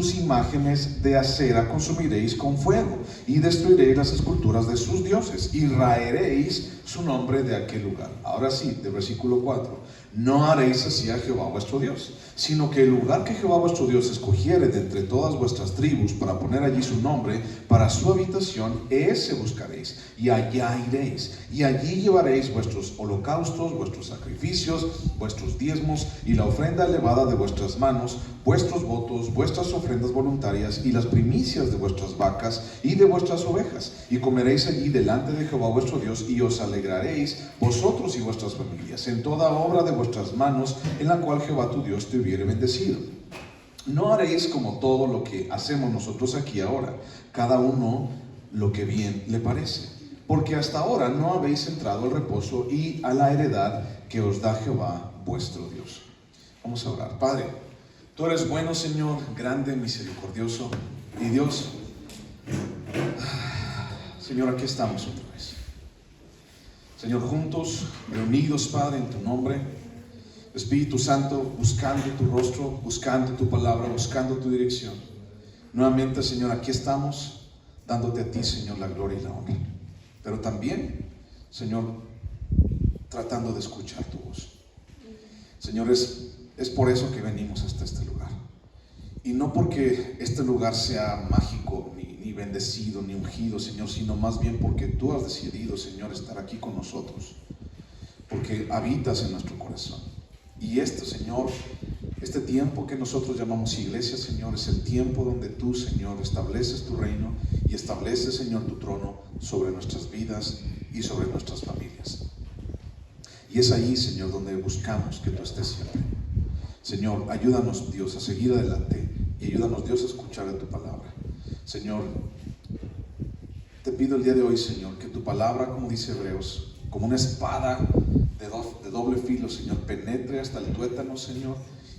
sus imágenes de acera consumiréis con fuego, y destruiréis las esculturas de sus dioses, y raeréis su nombre de aquel lugar. Ahora sí, del versículo 4: no haréis así a Jehová vuestro Dios, sino que el lugar que Jehová vuestro Dios escogiere de entre todas vuestras tribus para poner allí su nombre para su habitación, ese buscaréis, y allá iréis, y allí llevaréis vuestros holocaustos, vuestros sacrificios, vuestros diezmos y la ofrenda elevada de vuestras manos, vuestros votos, vuestras ofrendas voluntarias y las primicias de vuestras vacas y de vuestras ovejas, y comeréis allí delante de Jehová vuestro Dios, y os alegraréis vosotros y vuestras familias en toda obra de vuestras manos en la cual Jehová tu Dios te hubiere bendecido. No haréis como todo lo que hacemos nosotros aquí ahora, cada uno lo que bien le parece, porque hasta ahora no habéis entrado al reposo y a la heredad que os da Jehová vuestro Dios. Vamos a orar. Padre, tú eres bueno, Señor, grande, misericordioso, y Dios, Señor, aquí estamos otra vez, Señor, juntos, reunidos, Padre, en tu nombre. Espíritu Santo, buscando tu rostro, buscando tu palabra, buscando tu dirección. Nuevamente, Señor, aquí estamos, dándote a ti, Señor, la gloria y la honra. Pero también, Señor, tratando de escuchar tu voz. Señor, es por eso que venimos hasta este lugar. Y no porque este lugar sea mágico, ni bendecido, ni ungido, Señor, sino más bien porque tú has decidido, Señor, estar aquí con nosotros. Porque habitas en nuestro corazón. Y Señor, este tiempo que nosotros llamamos iglesia, Señor, es el tiempo donde tú, Señor, estableces tu reino y estableces, Señor, tu trono sobre nuestras vidas y sobre nuestras familias. Y es ahí, Señor, donde buscamos que tú estés siempre. Señor, ayúdanos, Dios, a seguir adelante, y ayúdanos, Dios, a escuchar de tu palabra. Señor, te pido el día de hoy, Señor, que tu palabra, como dice Hebreos, como una espada de doble filo, Señor, penetre hasta el tuétano, Señor,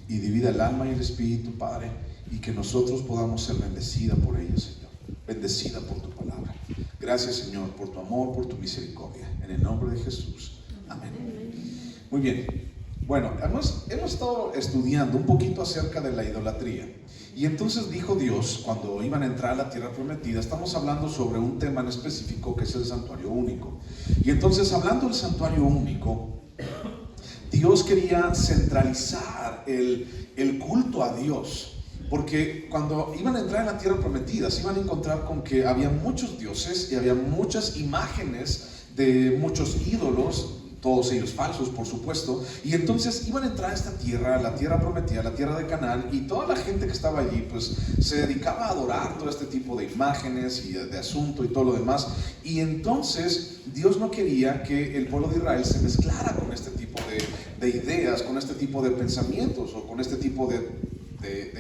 y divida el alma y el espíritu, Padre, y que nosotros podamos ser bendecida por ella, Señor, bendecida por tu palabra. Gracias, Señor, por tu amor, por tu misericordia, en el nombre de Jesús, amén. Muy bien, bueno, hemos estado estudiando un poquito acerca de la idolatría. Y entonces dijo Dios, cuando iban a entrar a la tierra prometida, estamos hablando sobre un tema en específico que es el santuario único. Y entonces, hablando del santuario único, Dios quería centralizar el culto a Dios. Porque cuando iban a entrar en la tierra prometida, se iban a encontrar con que había muchos dioses y había muchas imágenes de muchos ídolos, todos ellos falsos, por supuesto. Y entonces iban a entrar a esta tierra, la tierra prometida, la tierra de Canaán, y toda la gente que estaba allí pues se dedicaba a adorar todo este tipo de imágenes y de asunto y todo lo demás. Y entonces Dios no quería que el pueblo de Israel se mezclara con este tipo de ideas, con este tipo de pensamientos o con este tipo de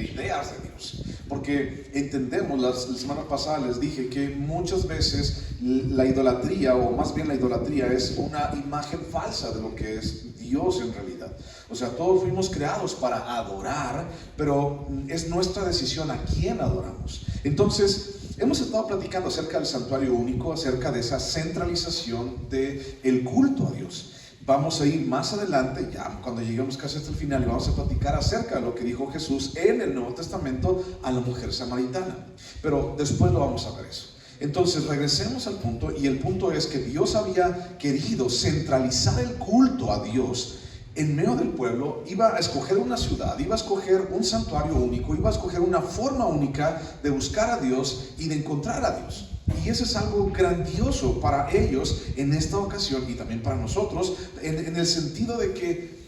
ideas de Dios. Porque entendemos, la semana pasada les dije que muchas veces la idolatría, o más bien la idolatría, es una imagen falsa de lo que es Dios en realidad. O sea, todos fuimos creados para adorar, pero es nuestra decisión a quién adoramos. Entonces, hemos estado platicando acerca del santuario único, acerca de esa centralización del culto a Dios. Vamos a ir más adelante, ya cuando lleguemos casi hasta el final, y vamos a platicar acerca de lo que dijo Jesús en el Nuevo Testamento a la mujer samaritana. Pero después lo vamos a ver eso. Entonces regresemos al punto, y el punto es que Dios había querido centralizar el culto a Dios en medio del pueblo. Iba a escoger una ciudad, iba a escoger un santuario único, iba a escoger una forma única de buscar a Dios y de encontrar a Dios. Y eso es algo grandioso para ellos en esta ocasión, y también para nosotros, en el sentido de que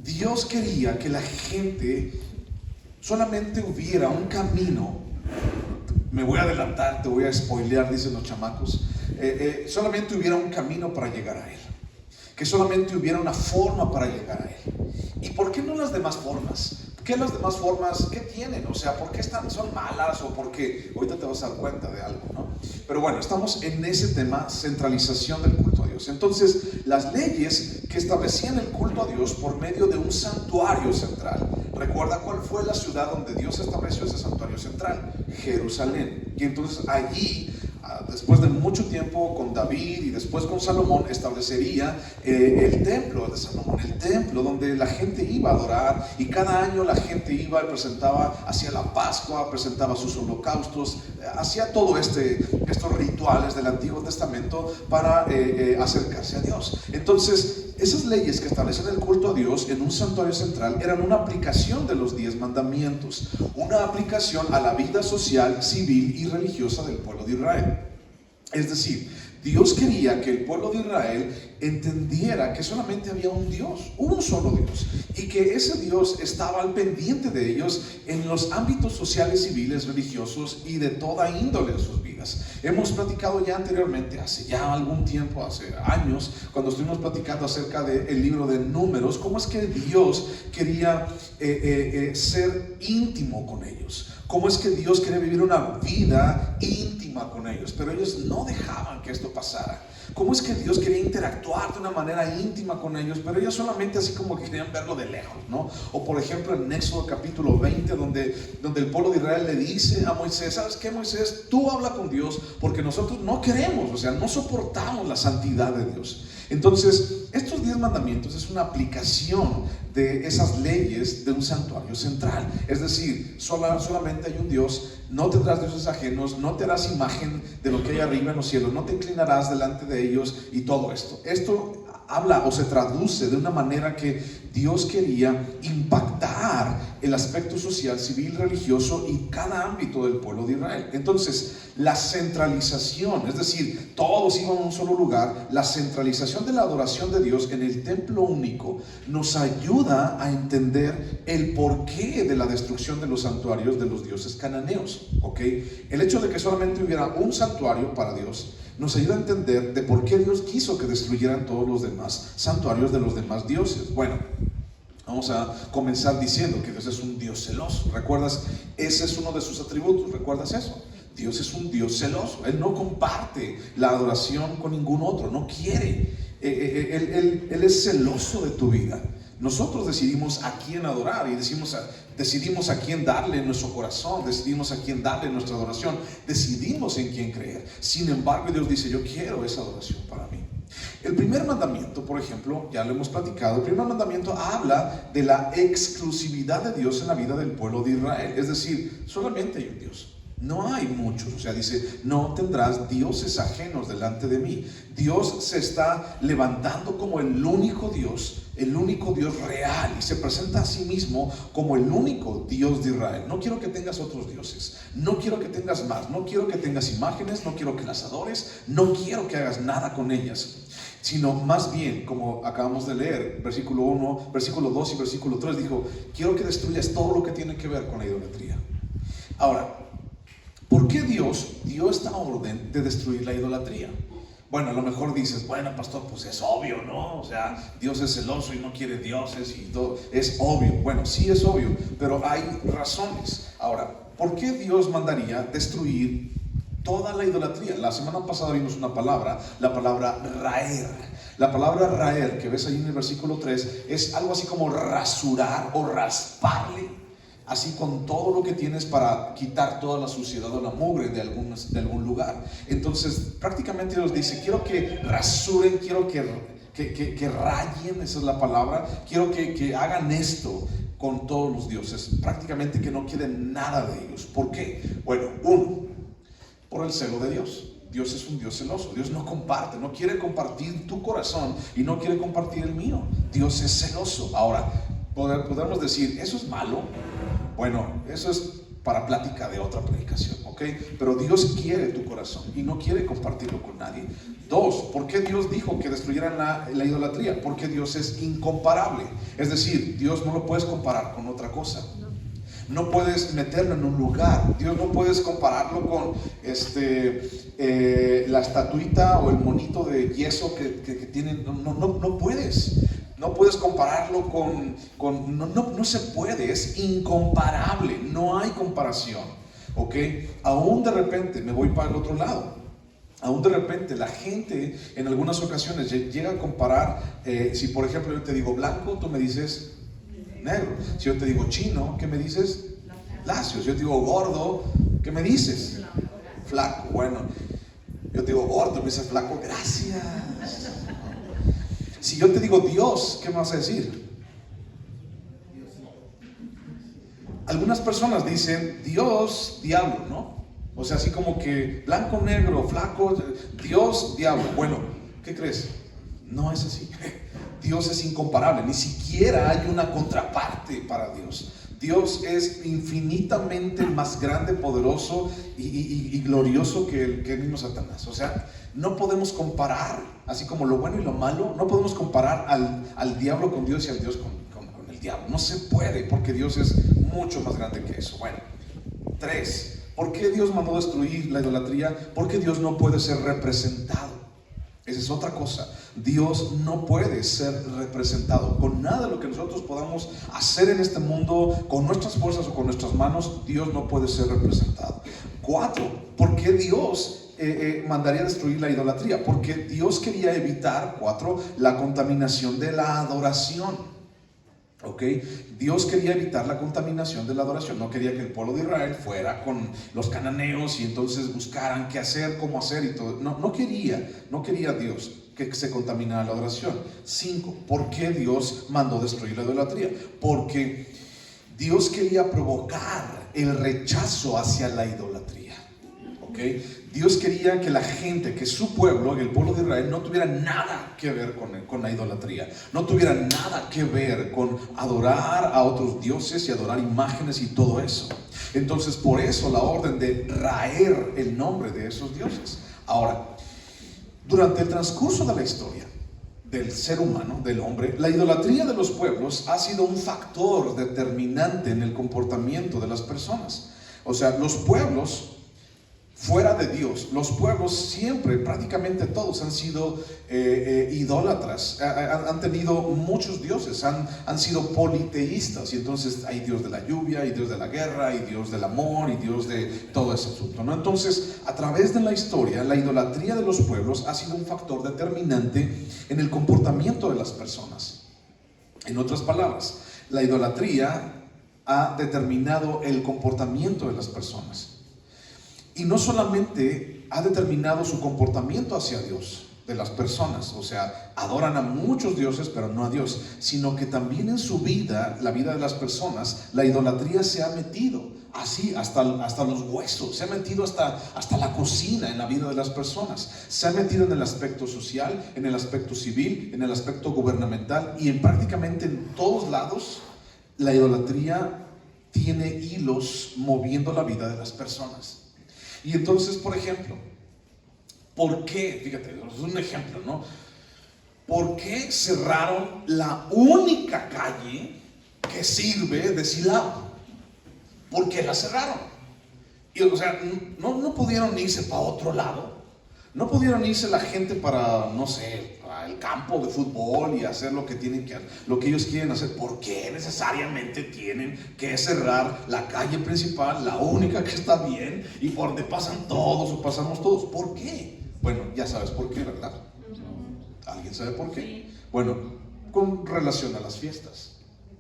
Dios quería que la gente solamente hubiera un camino. Me voy a adelantar, te voy a spoilear, dicen los chamacos. Solamente hubiera un camino para llegar a Él, que solamente hubiera una forma para llegar a Él. ¿Y por qué no las demás formas? ¿Qué las demás formas, qué tienen? O sea, ¿por qué son malas? O por qué, ahorita te vas a dar cuenta de algo, ¿no? Pero bueno, estamos en ese tema, centralización del culto a Dios. Entonces, las leyes que establecían el culto a Dios por medio de un santuario central. ¿Recuerda cuál fue la ciudad donde Dios estableció ese santuario central? Jerusalén. Y entonces allí después de mucho tiempo con David y después con Salomón, establecería el templo de Salomón, el templo donde la gente iba a adorar, y cada año la gente iba y presentaba, hacía la Pascua, presentaba sus holocaustos, hacía todo estos rituales del Antiguo Testamento para acercarse a Dios. Entonces, esas leyes que establecen el culto a Dios en un santuario central eran una aplicación de los 10 mandamientos, una aplicación a la vida social, civil y religiosa del pueblo de Israel. Es decir, Dios quería que el pueblo de Israel entendiera que solamente había un Dios, un solo Dios, y que ese Dios estaba al pendiente de ellos en los ámbitos sociales, civiles, religiosos y de toda índole de sus vidas. Hemos platicado ya anteriormente, hace ya algún tiempo, hace años, cuando estuvimos platicando acerca del libro de Números, cómo es que Dios quería ser íntimo con ellos. Cómo es que Dios quería vivir una vida íntima con ellos, pero ellos no dejaban que esto pasara. Cómo es que Dios quería interactuar de una manera íntima con ellos, pero ellos solamente así como que querían verlo de lejos, ¿no? O por ejemplo en Éxodo capítulo 20, donde el pueblo de Israel le dice a Moisés: ¿sabes qué, Moisés? Tú habla con Dios, porque nosotros no queremos, o sea, no soportamos la santidad de Dios. Entonces, estos 10 mandamientos es una aplicación de esas leyes de un santuario central. Es decir, solamente hay un Dios, no tendrás dioses ajenos, no te harás imagen de lo que hay arriba en los cielos, no te inclinarás delante de ellos, y todo esto. Esto habla o se traduce de una manera que Dios quería impactar el aspecto social, civil, religioso y cada ámbito del pueblo de Israel. Entonces, la centralización, es decir, todos iban a un solo lugar, la centralización de la adoración de Dios en el templo único nos ayuda a entender el porqué de la destrucción de los santuarios de los dioses cananeos, ¿ok? El hecho de que solamente hubiera un santuario para Dios nos ayuda a entender de por qué Dios quiso que destruyeran todos los demás santuarios de los demás dioses. Bueno, vamos a comenzar diciendo que Dios es un Dios celoso. ¿Recuerdas? Ese es uno de sus atributos. ¿Recuerdas eso? Dios es un Dios celoso. Él no comparte la adoración con ningún otro. No quiere. Él es celoso de tu vida. Nosotros decidimos a quién adorar y decidimos a quién darle nuestro corazón, decidimos a quién darle nuestra adoración, decidimos en quién creer. Sin embargo, Dios dice: yo quiero esa adoración para mí. El primer mandamiento, por ejemplo, ya lo hemos platicado, el primer mandamiento habla de la exclusividad de Dios en la vida del pueblo de Israel. Es decir, solamente hay un Dios. No hay muchos, o sea, dice: no tendrás dioses ajenos delante de mí. Dios se está levantando como el único Dios real, y se presenta a sí mismo como el único Dios de Israel. No quiero que tengas otros dioses, no quiero que tengas más, no quiero que tengas imágenes, no quiero que las adores, no quiero que hagas nada con ellas, sino más bien, como acabamos de leer, versículo 1, versículo 2 y versículo 3, dijo: quiero que destruyas todo lo que tiene que ver con la idolatría. Ahora, ¿por qué Dios dio esta orden de destruir la idolatría? Bueno, a lo mejor dices: bueno, pastor, pues es obvio, ¿no? O sea, Dios es celoso y no quiere dioses y todo. Es obvio. Bueno, sí es obvio, pero hay razones. Ahora, ¿por qué Dios mandaría destruir toda la idolatría? La semana pasada vimos una palabra, la palabra raer. La palabra raer que ves ahí en el versículo 3 es algo así como rasurar o rasparle, así con todo lo que tienes, para quitar toda la suciedad o la mugre de algún lugar. Entonces prácticamente Dios dice: quiero que rasuren, quiero que rayen, esa es la palabra, quiero que hagan esto con todos los dioses, prácticamente que no quede nada de ellos. ¿Por qué? Bueno, uno, por el celo de Dios. Dios es un Dios celoso. Dios no comparte, no quiere compartir tu corazón y no quiere compartir el mío. Dios es celoso. Ahora, podemos decir: ¿eso es malo? Bueno, eso es para plática de otra predicación, ¿ok? Pero Dios quiere tu corazón y no quiere compartirlo con nadie. Dos, ¿por qué Dios dijo que destruyeran la idolatría? Porque Dios es incomparable. Es decir, Dios no lo puedes comparar con otra cosa. No puedes meterlo en un lugar. Dios no puedes compararlo con la estatuita o el monito de yeso que tienen. No puedes. No puedes compararlo no se puede, es incomparable, no hay comparación, ¿ok? Aún de repente me voy para el otro lado. Aún de repente la gente en algunas ocasiones llega a comparar, si por ejemplo yo te digo blanco, tú me dices negro. Si yo te digo chino, ¿qué me dices? Lacio. Si yo te digo gordo, ¿qué me dices? Flaco. Bueno, Yo te digo gordo, me dices flaco, gracias. Si yo te digo Dios, ¿qué me vas a decir? Algunas personas dicen Dios, diablo, ¿no? O sea, así como que blanco, negro, flaco, Dios, diablo. Bueno, ¿qué crees? No es así. Dios es incomparable, ni siquiera hay una contraparte para Dios. Dios es infinitamente más grande, poderoso y glorioso que el mismo Satanás. O sea, no podemos comparar, así como lo bueno y lo malo, no podemos comparar al diablo con Dios y al Dios con el diablo. No se puede, porque Dios es mucho más grande que eso. Bueno, 3. ¿Por qué Dios mandó destruir la idolatría? Porque Dios no puede ser representado. Esa es otra cosa. Dios no puede ser representado con nada de lo que nosotros podamos hacer en este mundo, con nuestras fuerzas o con nuestras manos. Dios no puede ser representado. 4. ¿Por qué Dios mandaría destruir la idolatría? Porque Dios quería evitar, 4, la contaminación de la adoración. ¿Ok? Dios quería evitar la contaminación de la adoración. No quería que el pueblo de Israel fuera con los cananeos y entonces buscaran qué hacer, cómo hacer y todo. No quería Dios que se contaminara la adoración. 5. ¿Por qué Dios mandó destruir la idolatría? Porque Dios quería provocar el rechazo hacia la idolatría. ¿Ok? Dios quería que la gente, que su pueblo, el pueblo de Israel, no tuviera nada que ver con la idolatría. No tuviera nada que ver con adorar a otros dioses y adorar imágenes y todo eso. Entonces, por eso la orden de raer el nombre de esos dioses. Ahora, durante el transcurso de la historia del ser humano, del hombre, la idolatría de los pueblos ha sido un factor determinante en el comportamiento de las personas. O sea, los pueblos fuera de Dios, los pueblos siempre, prácticamente todos han sido idólatras, han tenido muchos dioses, han sido politeístas, y entonces hay Dios de la lluvia, y Dios de la guerra, y Dios del amor, y Dios de todo ese asunto, ¿no? Entonces, a través de la historia, la idolatría de los pueblos ha sido un factor determinante en el comportamiento de las personas. En otras palabras, la idolatría ha determinado el comportamiento de las personas. Y no solamente ha determinado su comportamiento hacia Dios de las personas, o sea, adoran a muchos dioses pero no a Dios, sino que también en su vida, la vida de las personas, la idolatría se ha metido así hasta los huesos, se ha metido hasta la cocina en la vida de las personas, se ha metido en el aspecto social, en el aspecto civil, en el aspecto gubernamental, y prácticamente en todos lados la idolatría tiene hilos moviendo la vida de las personas. Y entonces, por ejemplo, ¿por qué? Fíjate, es un ejemplo, ¿no? ¿Por qué cerraron la única calle que sirve de Silao? ¿Por qué la cerraron? Y, o sea, no pudieron irse para otro lado. No pudieron irse la gente para, no sé, al campo de fútbol y hacer lo que ellos quieren hacer. ¿Por qué necesariamente tienen que cerrar la calle principal, la única que está bien, y por donde pasan todos o pasamos todos? ¿Por qué? Bueno, ya sabes por qué, ¿verdad? ¿Alguien sabe por qué? Bueno, con relación a las fiestas.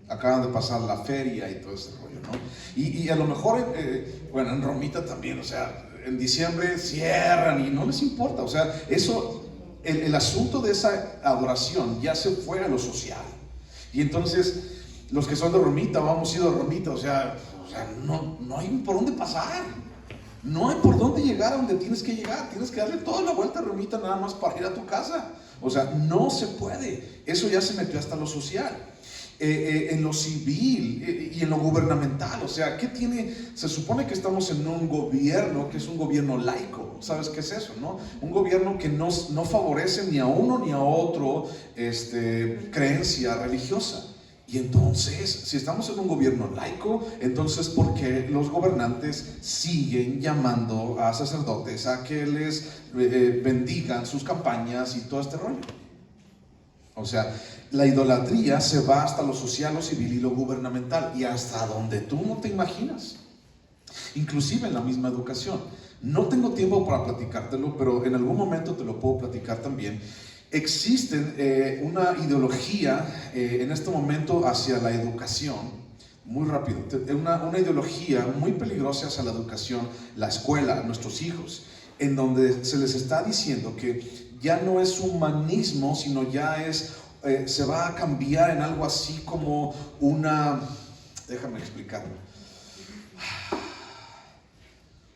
Acaban de pasar la feria y todo ese rollo, ¿no? Y a lo mejor, bueno, en Romita también, o sea, en diciembre cierran y no les importa. O sea, eso, el asunto de esa adoración ya se fue a lo social. Y entonces, los que son de Romita, vamos a ir a Romita, o sea no hay por dónde pasar. No hay por dónde llegar a donde tienes que llegar. Tienes que darle toda la vuelta a Romita nada más para ir a tu casa. O sea, no se puede. Eso ya se metió hasta lo social. En lo civil y en lo gubernamental. O sea, ¿qué tiene? Se supone que estamos en un gobierno que es un gobierno laico. ¿Sabes qué es eso, no? Un gobierno que no favorece ni a uno ni a otro creencia religiosa. Y entonces, si estamos en un gobierno laico, entonces ¿por qué los gobernantes siguen llamando a sacerdotes a que les bendigan sus campañas y todo este rollo? O sea, la idolatría se va hasta lo social, lo civil y lo gubernamental, y hasta donde tú no te imaginas. Inclusive en la misma educación. No tengo tiempo para platicártelo, pero en algún momento te lo puedo platicar también. Existe una ideología en este momento hacia la educación, muy rápido, una ideología muy peligrosa hacia la educación, la escuela, nuestros hijos. en donde se les está diciendo que ya no es humanismo, sino ya es, se va a cambiar en algo así como déjame explicarlo,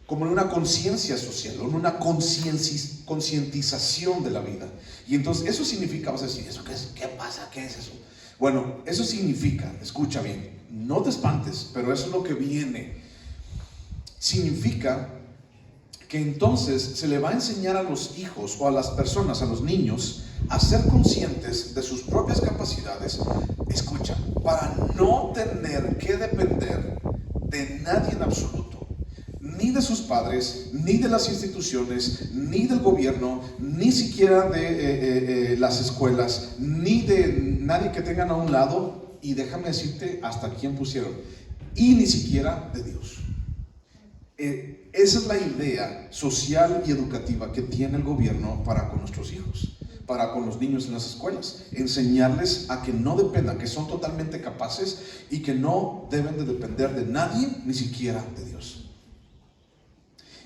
como en una conciencia social, o en una concientización de la vida. Y entonces eso significa, vas a decir, ¿eso qué es? ¿Qué pasa? ¿Qué es eso? Bueno, eso significa, escucha bien, no te espantes, pero eso es lo que viene. Significa que entonces se le va a enseñar a los hijos o a las personas, a los niños, a ser conscientes de sus propias capacidades, escucha, para no tener que depender de nadie en absoluto, ni de sus padres, ni de las instituciones, ni del gobierno, ni siquiera de las escuelas, ni de nadie que tengan a un lado, y déjame decirte hasta quién pusieron, y ni siquiera de Dios. Esa es la idea social y educativa que tiene el gobierno para con nuestros hijos, para con los niños en las escuelas. Enseñarles a que no dependan, que son totalmente capaces y que no deben de depender de nadie, ni siquiera de Dios.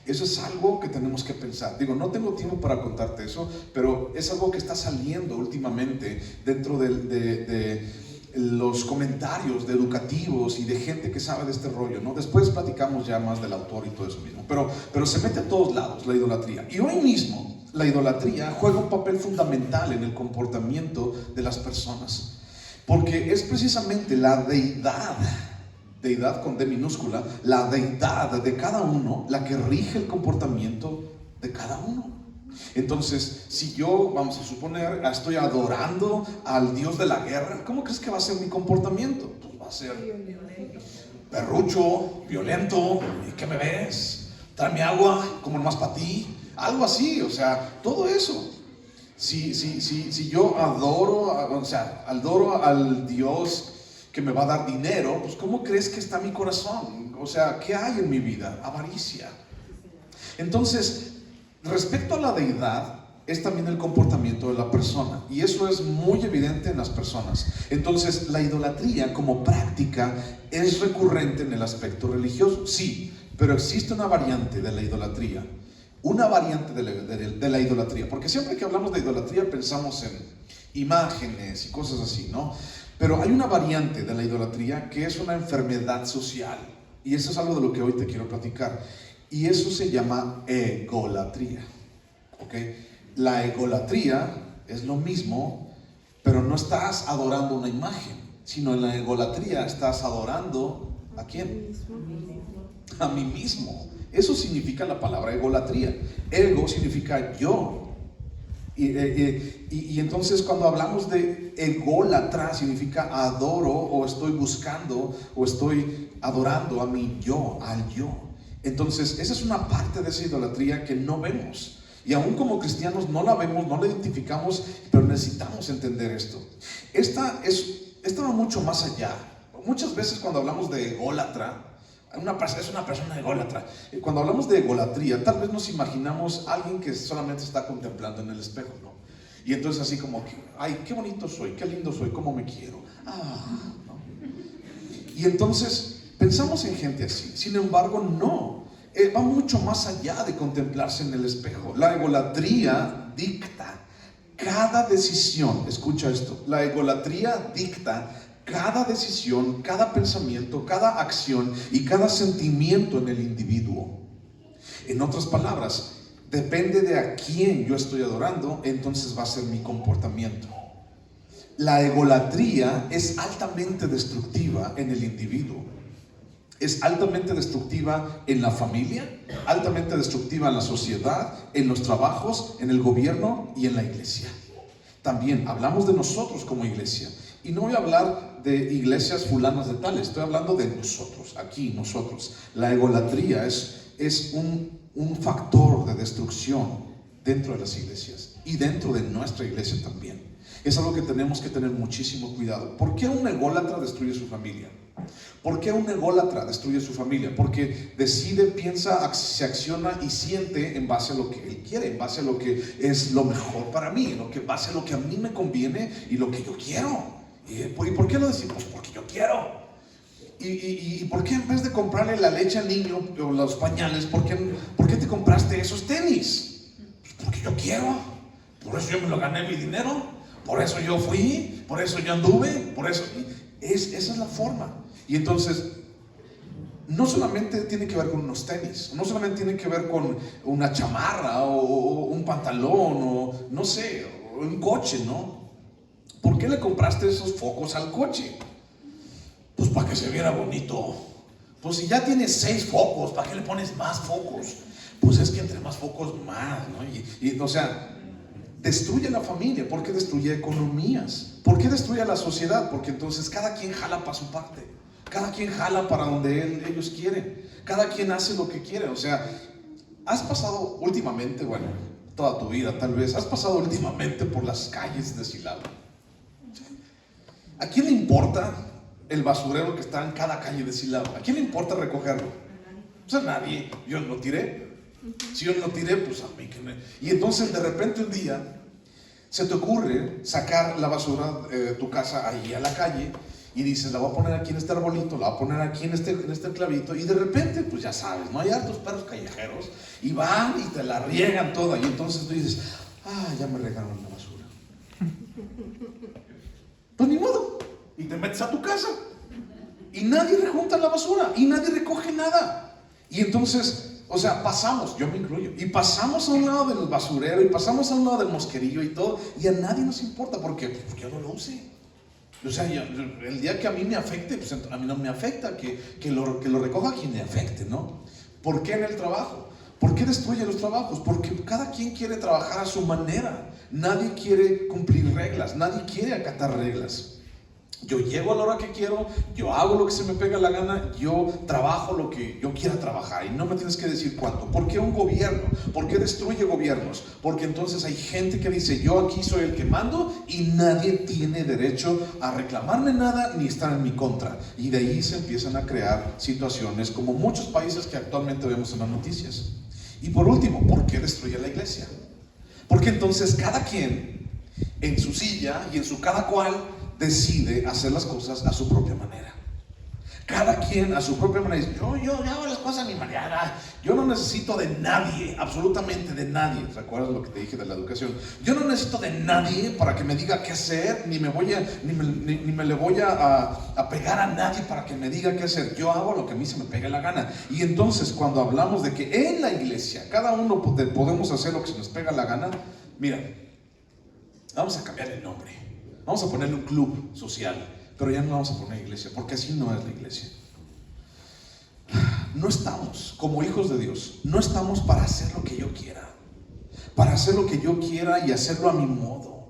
Eso es algo que tenemos que pensar. Digo, no tengo tiempo para contarte eso, pero es algo que está saliendo últimamente dentro de los comentarios de educativos y de gente que sabe de este rollo, ¿no? Después platicamos ya más del autor y todo eso mismo, pero se mete a todos lados la idolatría. Y hoy mismo la idolatría juega un papel fundamental en el comportamiento de las personas, porque es precisamente la deidad con D minúscula, la deidad de cada uno, la que rige el comportamiento de cada uno. Entonces, si yo, vamos a suponer, estoy adorando al Dios de la guerra, ¿cómo crees que va a ser mi comportamiento? Pues va a ser perrucho, violento. ¿Y qué me ves? Tráeme agua, como nomás para ti. Algo así, o sea, todo eso. Si yo adoro al Dios que me va a dar dinero, pues ¿cómo crees que está mi corazón? O sea, ¿qué hay en mi vida? Avaricia. Entonces, respecto a la deidad, es también el comportamiento de la persona, y eso es muy evidente en las personas. Entonces, la idolatría como práctica es recurrente en el aspecto religioso, sí, pero existe una variante de la idolatría, de la idolatría, porque siempre que hablamos de idolatría pensamos en imágenes y cosas así, ¿no? Pero hay una variante de la idolatría que es una enfermedad social, y eso es algo de lo que hoy te quiero platicar. Y eso se llama egolatría. ¿Okay? La egolatría es lo mismo, pero no estás adorando una imagen, sino en la egolatría estás adorando ¿a quién? A mí mismo. Eso significa la palabra egolatría. Ego significa yo. Y entonces cuando hablamos de ególatra significa adoro, o estoy buscando, o estoy adorando a mi yo, al yo. Entonces, esa es una parte de esa idolatría que no vemos. Y aún como cristianos no la vemos, no la identificamos, pero necesitamos entender esto. Esta va mucho más allá. Muchas veces cuando hablamos de ególatra, es una persona ególatra. Cuando hablamos de egolatría, tal vez nos imaginamos a alguien que solamente está contemplando en el espejo, ¿no? Y entonces así como que, ay, qué bonito soy, qué lindo soy, cómo me quiero. ¿No? Y entonces pensamos en gente así. Sin embargo, no. Va mucho más allá de contemplarse en el espejo. La egolatría dicta cada decisión. Escucha esto. La egolatría dicta cada decisión, cada pensamiento, cada acción y cada sentimiento en el individuo. En otras palabras, depende de a quién yo estoy adorando, entonces va a ser mi comportamiento. La egolatría es altamente destructiva en el individuo. Es altamente destructiva en la familia, altamente destructiva en la sociedad, en los trabajos, en el gobierno y en la iglesia. También hablamos de nosotros como iglesia. Y no voy a hablar de iglesias fulanas de tales, estoy hablando de nosotros, aquí nosotros. La egolatría es un factor de destrucción dentro de las iglesias y dentro de nuestra iglesia también. Es algo que tenemos que tener muchísimo cuidado. ¿Por qué un ególatra destruye su familia? ¿Por qué un ególatra destruye su familia? Porque decide, piensa, se acciona y siente en base a lo que él quiere, en base a lo que es lo mejor para mí, en base a lo que a mí me conviene y lo que yo quiero. ¿Y por qué lo decimos? Porque yo quiero. ¿Y por qué en vez de comprarle la leche al niño o los pañales, por qué te compraste esos tenis? Pues porque yo quiero, por eso yo me lo gané mi dinero, por eso yo fui, por eso yo anduve, por eso. Esa es la forma. Y entonces, no solamente tiene que ver con unos tenis, no solamente tiene que ver con una chamarra o un pantalón o no sé, o un coche, ¿no? ¿Por qué le compraste esos focos al coche? Pues para que se viera bonito. Pues si ya tienes 6 focos, ¿para qué le pones más focos? Pues es que entre más focos más, ¿no? O sea, destruye la familia, porque destruye economías. ¿Por qué destruye a la sociedad? Porque entonces cada quien jala para su parte. Cada quien jala para donde ellos quieren. Cada quien hace lo que quiere. O sea, has pasado últimamente, bueno, toda tu vida tal vez, has pasado últimamente por las calles de Silao. ¿A quién le importa el basurero que está en cada calle de Silao? ¿A quién le importa recogerlo? Pues a nadie. Yo lo tiré. Si yo lo tiré, pues a mí que me... Y entonces de repente un día se te ocurre sacar la basura de tu casa ahí a la calle y dices, la voy a poner aquí en este arbolito, la voy a poner aquí en este clavito, y de repente, pues ya sabes, no hay hartos perros callejeros y van y te la riegan toda, y entonces tú dices, ya me regaron la basura. Pues ni modo, y te metes a tu casa y nadie rejunta la basura y nadie recoge nada. Y entonces, o sea, pasamos, yo me incluyo, y pasamos a un lado del basurero y pasamos a un lado del mosquerillo y todo, y a nadie nos importa. ¿Por qué? Porque yo no lo use. O sea, el día que a mí me afecte, pues a mí no me afecta, que lo recoja quien le afecte, ¿no? ¿Por qué en el trabajo? ¿Por qué destruye los trabajos? Porque cada quien quiere trabajar a su manera. Nadie quiere cumplir reglas, nadie quiere acatar reglas. Yo llego a la hora que quiero, yo hago lo que se me pega la gana, yo trabajo lo que yo quiera trabajar y no me tienes que decir cuánto. ¿Por qué un gobierno? ¿Por qué destruye gobiernos? Porque entonces hay gente que dice, yo aquí soy el que mando y nadie tiene derecho a reclamarme nada ni estar en mi contra. Y de ahí se empiezan a crear situaciones como muchos países que actualmente vemos en las noticias. Y por último, ¿por qué destruye la iglesia? Porque entonces cada quien en su silla y en su cada cual decide hacer las cosas a su propia manera. Cada quien a su propia manera dice, yo hago las cosas a mi manera. Yo no necesito de nadie, absolutamente de nadie. ¿Recuerdas lo que te dije de la educación? Yo no necesito de nadie para que me diga qué hacer, ni me le voy a pegar a nadie para que me diga qué hacer. Yo hago lo que a mí se me pegue la gana. Y entonces cuando hablamos de que en la iglesia cada uno podemos hacer lo que se nos pega la gana, mira, vamos a cambiar el nombre. Vamos a ponerle un club social, pero ya no vamos a poner iglesia, porque así no es la iglesia. No estamos, como hijos de Dios, no estamos para hacer lo que yo quiera, para hacer lo que yo quiera y hacerlo a mi modo.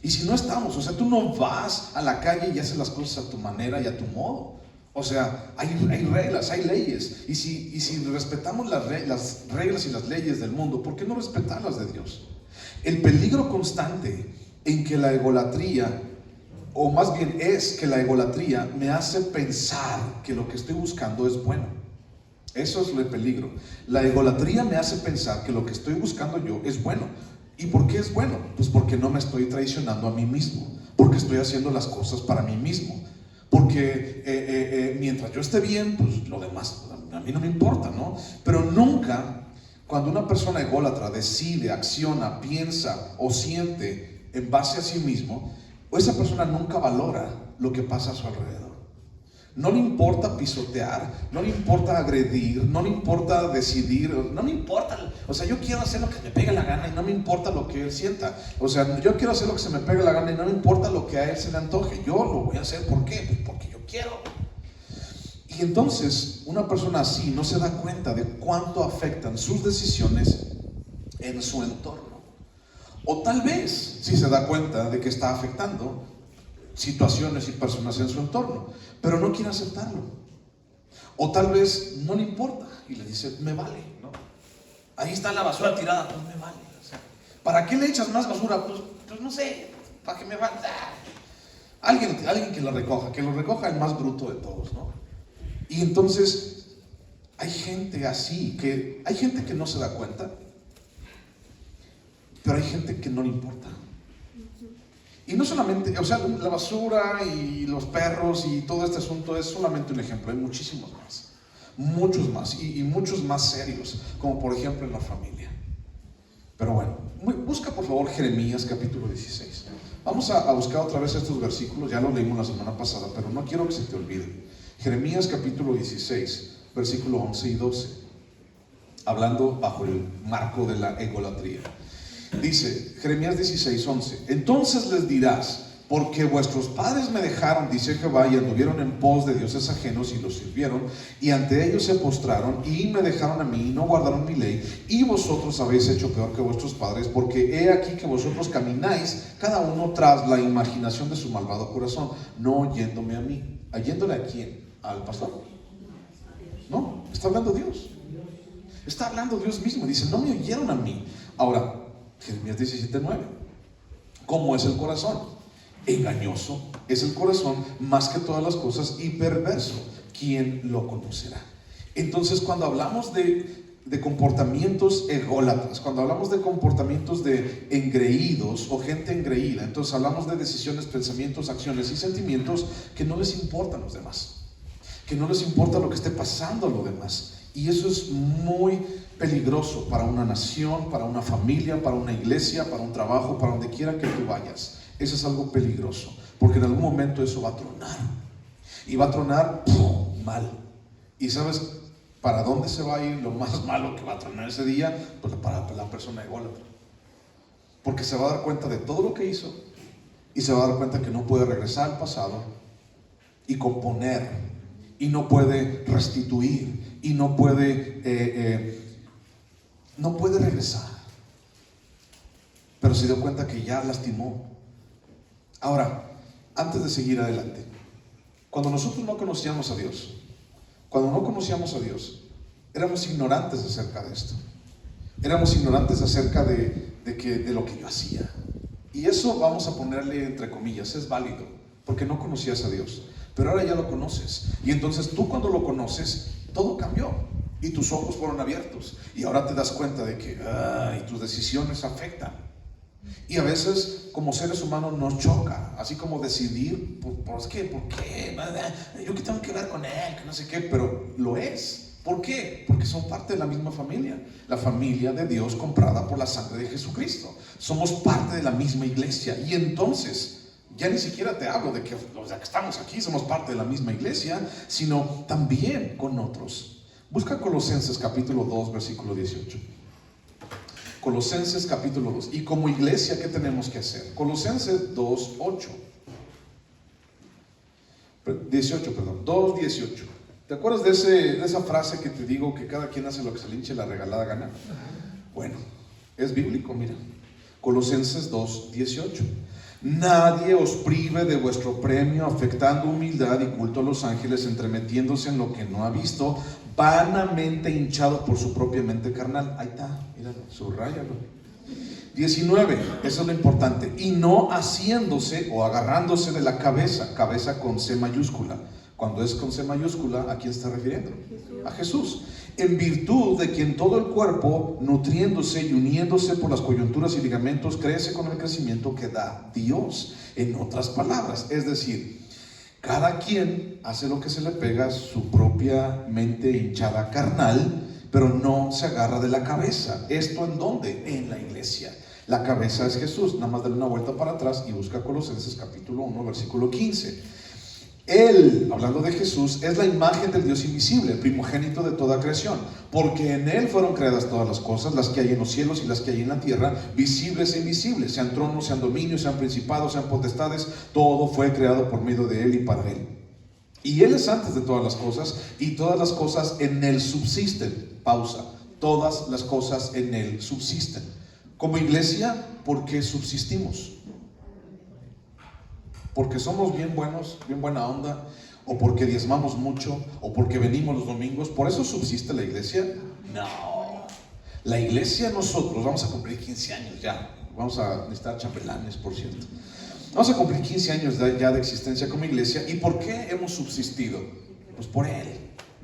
Y si no estamos, o sea, tú no vas a la calle y haces las cosas a tu manera y a tu modo. O sea, hay reglas, hay leyes. Y si respetamos las reglas y las leyes del mundo, ¿por qué no respetar las de Dios? El peligro constante en que la egolatría, o más bien es que la egolatría me hace pensar que lo que estoy buscando es bueno. Eso es el peligro. La egolatría me hace pensar que lo que estoy buscando yo es bueno. ¿Y por qué es bueno? Pues porque no me estoy traicionando a mí mismo, porque estoy haciendo las cosas para mí mismo, porque mientras yo esté bien, pues lo demás a mí no me importa, ¿no? Pero nunca, cuando una persona ególatra decide, acciona, piensa o siente en base a sí mismo, esa persona nunca valora lo que pasa a su alrededor. No le importa pisotear, no le importa agredir, no le importa decidir, no me importa. O sea, yo quiero hacer lo que me pegue la gana y no me importa lo que él sienta. O sea, yo quiero hacer lo que se me pegue la gana y no me importa lo que a él se le antoje. Yo lo voy a hacer, ¿por qué? Pues porque yo quiero. Y entonces, una persona así no se da cuenta de cuánto afectan sus decisiones en su entorno. O tal vez sí se da cuenta de que está afectando situaciones y personas en su entorno, pero no quiere aceptarlo. O tal vez no le importa y le dice, me vale, ¿no? Ahí está la basura tirada, pues me vale. O sea, ¿para qué le echas más basura? Pues no sé, para que me vale. Alguien que lo recoja el más bruto de todos, ¿no? Y entonces hay gente así, hay gente que no se da cuenta. Pero hay gente que no le importa. Y no solamente, o sea, la basura y los perros y todo este asunto es solamente un ejemplo, hay muchísimos más, muchos más y muchos más serios, como por ejemplo en la familia. Pero bueno, busca por favor Jeremías capítulo 16. Vamos a buscar otra vez estos versículos, ya los leímos la semana pasada, pero no quiero que se te olviden. Jeremías capítulo 16, versículo 11 y 12, hablando bajo el marco de la egolatría. Dice Jeremías 16, 11: entonces les dirás, porque vuestros padres me dejaron, dice Jehová, y anduvieron en pos de dioses ajenos y los sirvieron, y ante ellos se postraron y me dejaron a mí y no guardaron mi ley, y vosotros habéis hecho peor que vuestros padres, porque he aquí que vosotros camináis cada uno tras la imaginación de su malvado corazón, no oyéndome a mí. ¿Oyéndole a quién? ¿Al pastor? No, está hablando Dios. Está hablando Dios mismo. Dice, no me oyeron a mí. Ahora, Jeremías 17:9. ¿Cómo es el corazón? Engañoso es el corazón más que todas las cosas y perverso. ¿Quién lo conocerá? Entonces, cuando hablamos de comportamientos ególatras, cuando hablamos de comportamientos de engreídos o gente engreída, entonces hablamos de decisiones, pensamientos, acciones y sentimientos que no les importan los demás, que no les importa lo que esté pasando a los demás. Y eso es muy peligroso para una nación, para una familia, para una iglesia, para un trabajo, para donde quiera que tú vayas. Eso es algo peligroso, porque en algún momento eso va a tronar. Y va a tronar mal. ¿Y sabes para dónde se va a ir lo más malo que va a tronar ese día? Pues para la persona ególatra. Porque se va a dar cuenta de todo lo que hizo y se va a dar cuenta que no puede regresar al pasado y componer, y no puede restituir, y no puede regresar. Pero se dio cuenta que ya lastimó. Ahora, antes de seguir adelante, cuando nosotros no conocíamos a Dios, éramos ignorantes acerca de esto. Éramos ignorantes acerca de lo que yo hacía. Y eso vamos a ponerle entre comillas, es válido, porque no conocías a Dios. Pero ahora ya lo conoces. Y entonces tú, cuando lo conoces, todo cambió. Y tus ojos fueron abiertos. Y ahora te das cuenta de que tus decisiones afectan. Y a veces, como seres humanos, nos choca. Así como decidir, ¿por qué? Yo que tengo que ver con él, que no sé qué. Pero lo es. ¿Por qué? Porque son parte de la misma familia. La familia de Dios comprada por la sangre de Jesucristo. Somos parte de la misma iglesia. Y entonces, ya ni siquiera te hablo de que los que estamos aquí somos parte de la misma iglesia, sino también con otros. Busca Colosenses capítulo 2, versículo 18. Colosenses capítulo 2. Y como iglesia, ¿qué tenemos que hacer? Colosenses 2, 8. 2, 18. ¿Te acuerdas de esa frase que te digo, que cada quien hace lo que se le hinche la regalada gana? Bueno, es bíblico, mira. Colosenses 2, 18. Nadie os prive de vuestro premio, afectando humildad y culto a los ángeles, entremetiéndose en lo que no ha visto, vanamente hinchado por su propia mente carnal. Ahí está, míralo, subráyalo. 19, eso es lo importante. Y no haciéndose o agarrándose de la cabeza, cabeza con C mayúscula. Cuando es con C mayúscula, ¿a quién está refiriendo? A Jesús. En virtud de quien todo el cuerpo, nutriéndose y uniéndose por las coyunturas y ligamentos, crece con el crecimiento que da Dios. En otras palabras, es decir, cada quien hace lo que se le pega a su propia mente hinchada carnal, pero no se agarra de la cabeza. ¿Esto en dónde? En la iglesia. La cabeza es Jesús. Nada más dale una vuelta para atrás y busca Colosenses capítulo 1, versículo 15. Él, hablando de Jesús, es la imagen del Dios invisible, el primogénito de toda creación, porque en Él fueron creadas todas las cosas, las que hay en los cielos y las que hay en la tierra, visibles e invisibles, sean tronos, sean dominios, sean principados, sean potestades, todo fue creado por medio de Él y para Él. Y Él es antes de todas las cosas, y todas las cosas en Él subsisten. Pausa. Todas las cosas en Él subsisten. Como iglesia, ¿por qué subsistimos? ¿Porque somos bien buenos, bien buena onda? ¿O porque diezmamos mucho? ¿O porque venimos los domingos? ¿Por eso subsiste la iglesia? No. La iglesia, nosotros vamos a cumplir 15 años ya. Vamos a necesitar chambelanes, por cierto. Vamos a cumplir 15 años ya de existencia como iglesia. ¿Y por qué hemos subsistido? Pues por Él.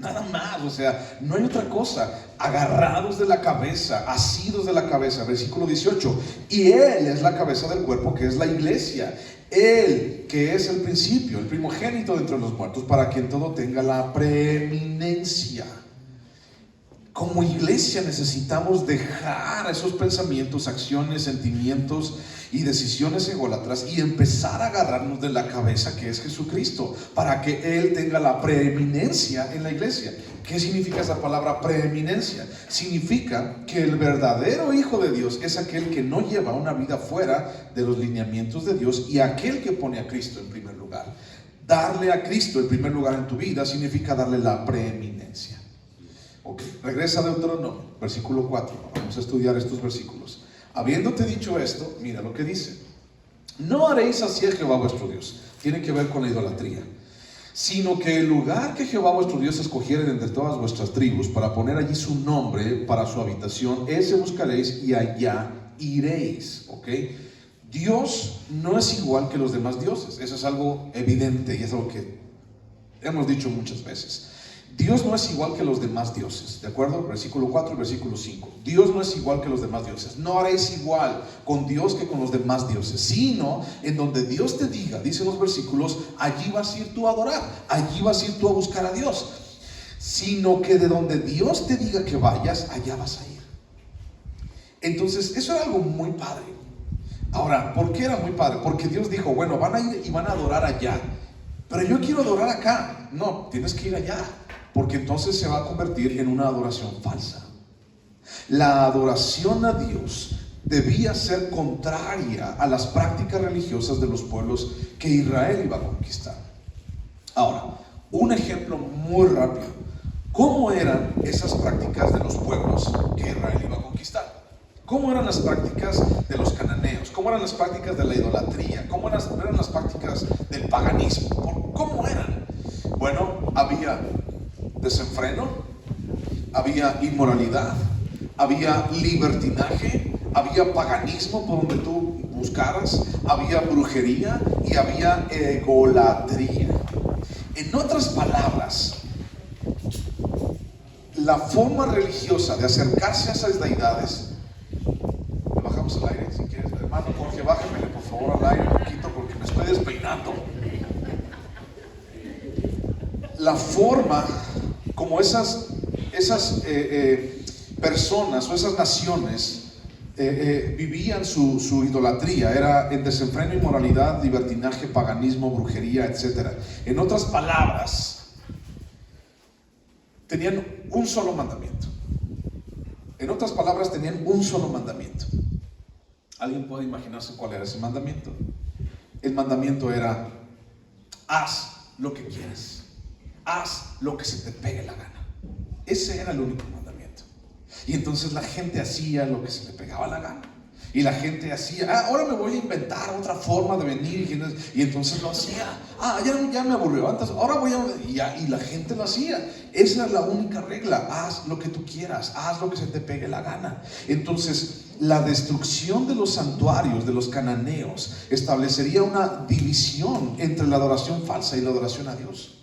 Nada más, o sea, no hay otra cosa. Agarrados de la cabeza, asidos de la cabeza, versículo 18. Y Él es la cabeza del cuerpo, que es la iglesia. Él, que es el principio, el primogénito de entre los muertos, para que en todo tenga la preeminencia. Como iglesia necesitamos dejar esos pensamientos, acciones, sentimientos y decisiones ególatras y empezar a agarrarnos de la cabeza, que es Jesucristo, para que Él tenga la preeminencia en la iglesia. ¿Qué significa esa palabra preeminencia? Significa que el verdadero Hijo de Dios es aquel que no lleva una vida fuera de los lineamientos de Dios y aquel que pone a Cristo en primer lugar. Darle a Cristo el primer lugar en tu vida significa darle la preeminencia. Okay. Regresa a Deuteronomio, versículo 4. Vamos a estudiar estos versículos. Habiéndote dicho esto, mira lo que dice: no haréis así a Jehová vuestro Dios. Tiene que ver con la idolatría. Sino que el lugar que Jehová vuestro Dios escogiere de entre todas vuestras tribus para poner allí su nombre para su habitación, ese buscaréis y allá iréis. ¿Ok? Dios no es igual que los demás dioses. Eso es algo evidente y es algo que hemos dicho muchas veces. Dios no es igual que los demás dioses, ¿de acuerdo? Versículo 4 y versículo 5. Dios no es igual que los demás dioses. No haréis igual con Dios que con los demás dioses, sino en donde Dios te diga, dicen los versículos, allí vas a ir tú a adorar, allí vas a ir tú a buscar a Dios. Sino que de donde Dios te diga que vayas, allá vas a ir. Entonces, eso era algo muy padre. Ahora, ¿por qué era muy padre? Porque Dios dijo, bueno, van a ir y van a adorar allá, pero yo quiero adorar acá. No, tienes que ir allá, porque entonces se va a convertir en una adoración falsa. La adoración a Dios debía ser contraria a las prácticas religiosas de los pueblos que Israel iba a conquistar. Ahora, un ejemplo muy rápido. ¿Cómo eran esas prácticas de los pueblos que Israel iba a conquistar? ¿Cómo eran las prácticas de los cananeos? ¿Cómo eran las prácticas de la idolatría? ¿Cómo eran las prácticas del paganismo? ¿Cómo eran? Bueno, había desenfreno, había inmoralidad, había libertinaje, había paganismo por donde tú buscaras, había brujería y había egolatría. En otras palabras, la forma religiosa de acercarse a esas deidades. ¿Le bajamos el aire si quieres? Hermano Jorge, bájemele por favor al aire un poquito porque me estoy despeinando. La forma como esas personas o esas naciones vivían su idolatría era en desenfreno, inmoralidad, libertinaje, paganismo, brujería, etc. En otras palabras, tenían un solo mandamiento. En otras palabras, tenían un solo mandamiento. ¿Alguien puede imaginarse cuál era ese mandamiento? El mandamiento era: haz lo que quieras, haz lo que se te pegue la gana. Ese era el único mandamiento. Y entonces la gente hacía lo que se le pegaba la gana. Y la gente hacía, ahora me voy a inventar otra forma de venir. Y entonces lo hacía. Ya me aburrió antes, ahora voy a... Y la gente lo hacía. Esa era la única regla. Haz lo que tú quieras, haz lo que se te pegue la gana. Entonces, la destrucción de los santuarios de los cananeos establecería una división entre la adoración falsa y la adoración a Dios.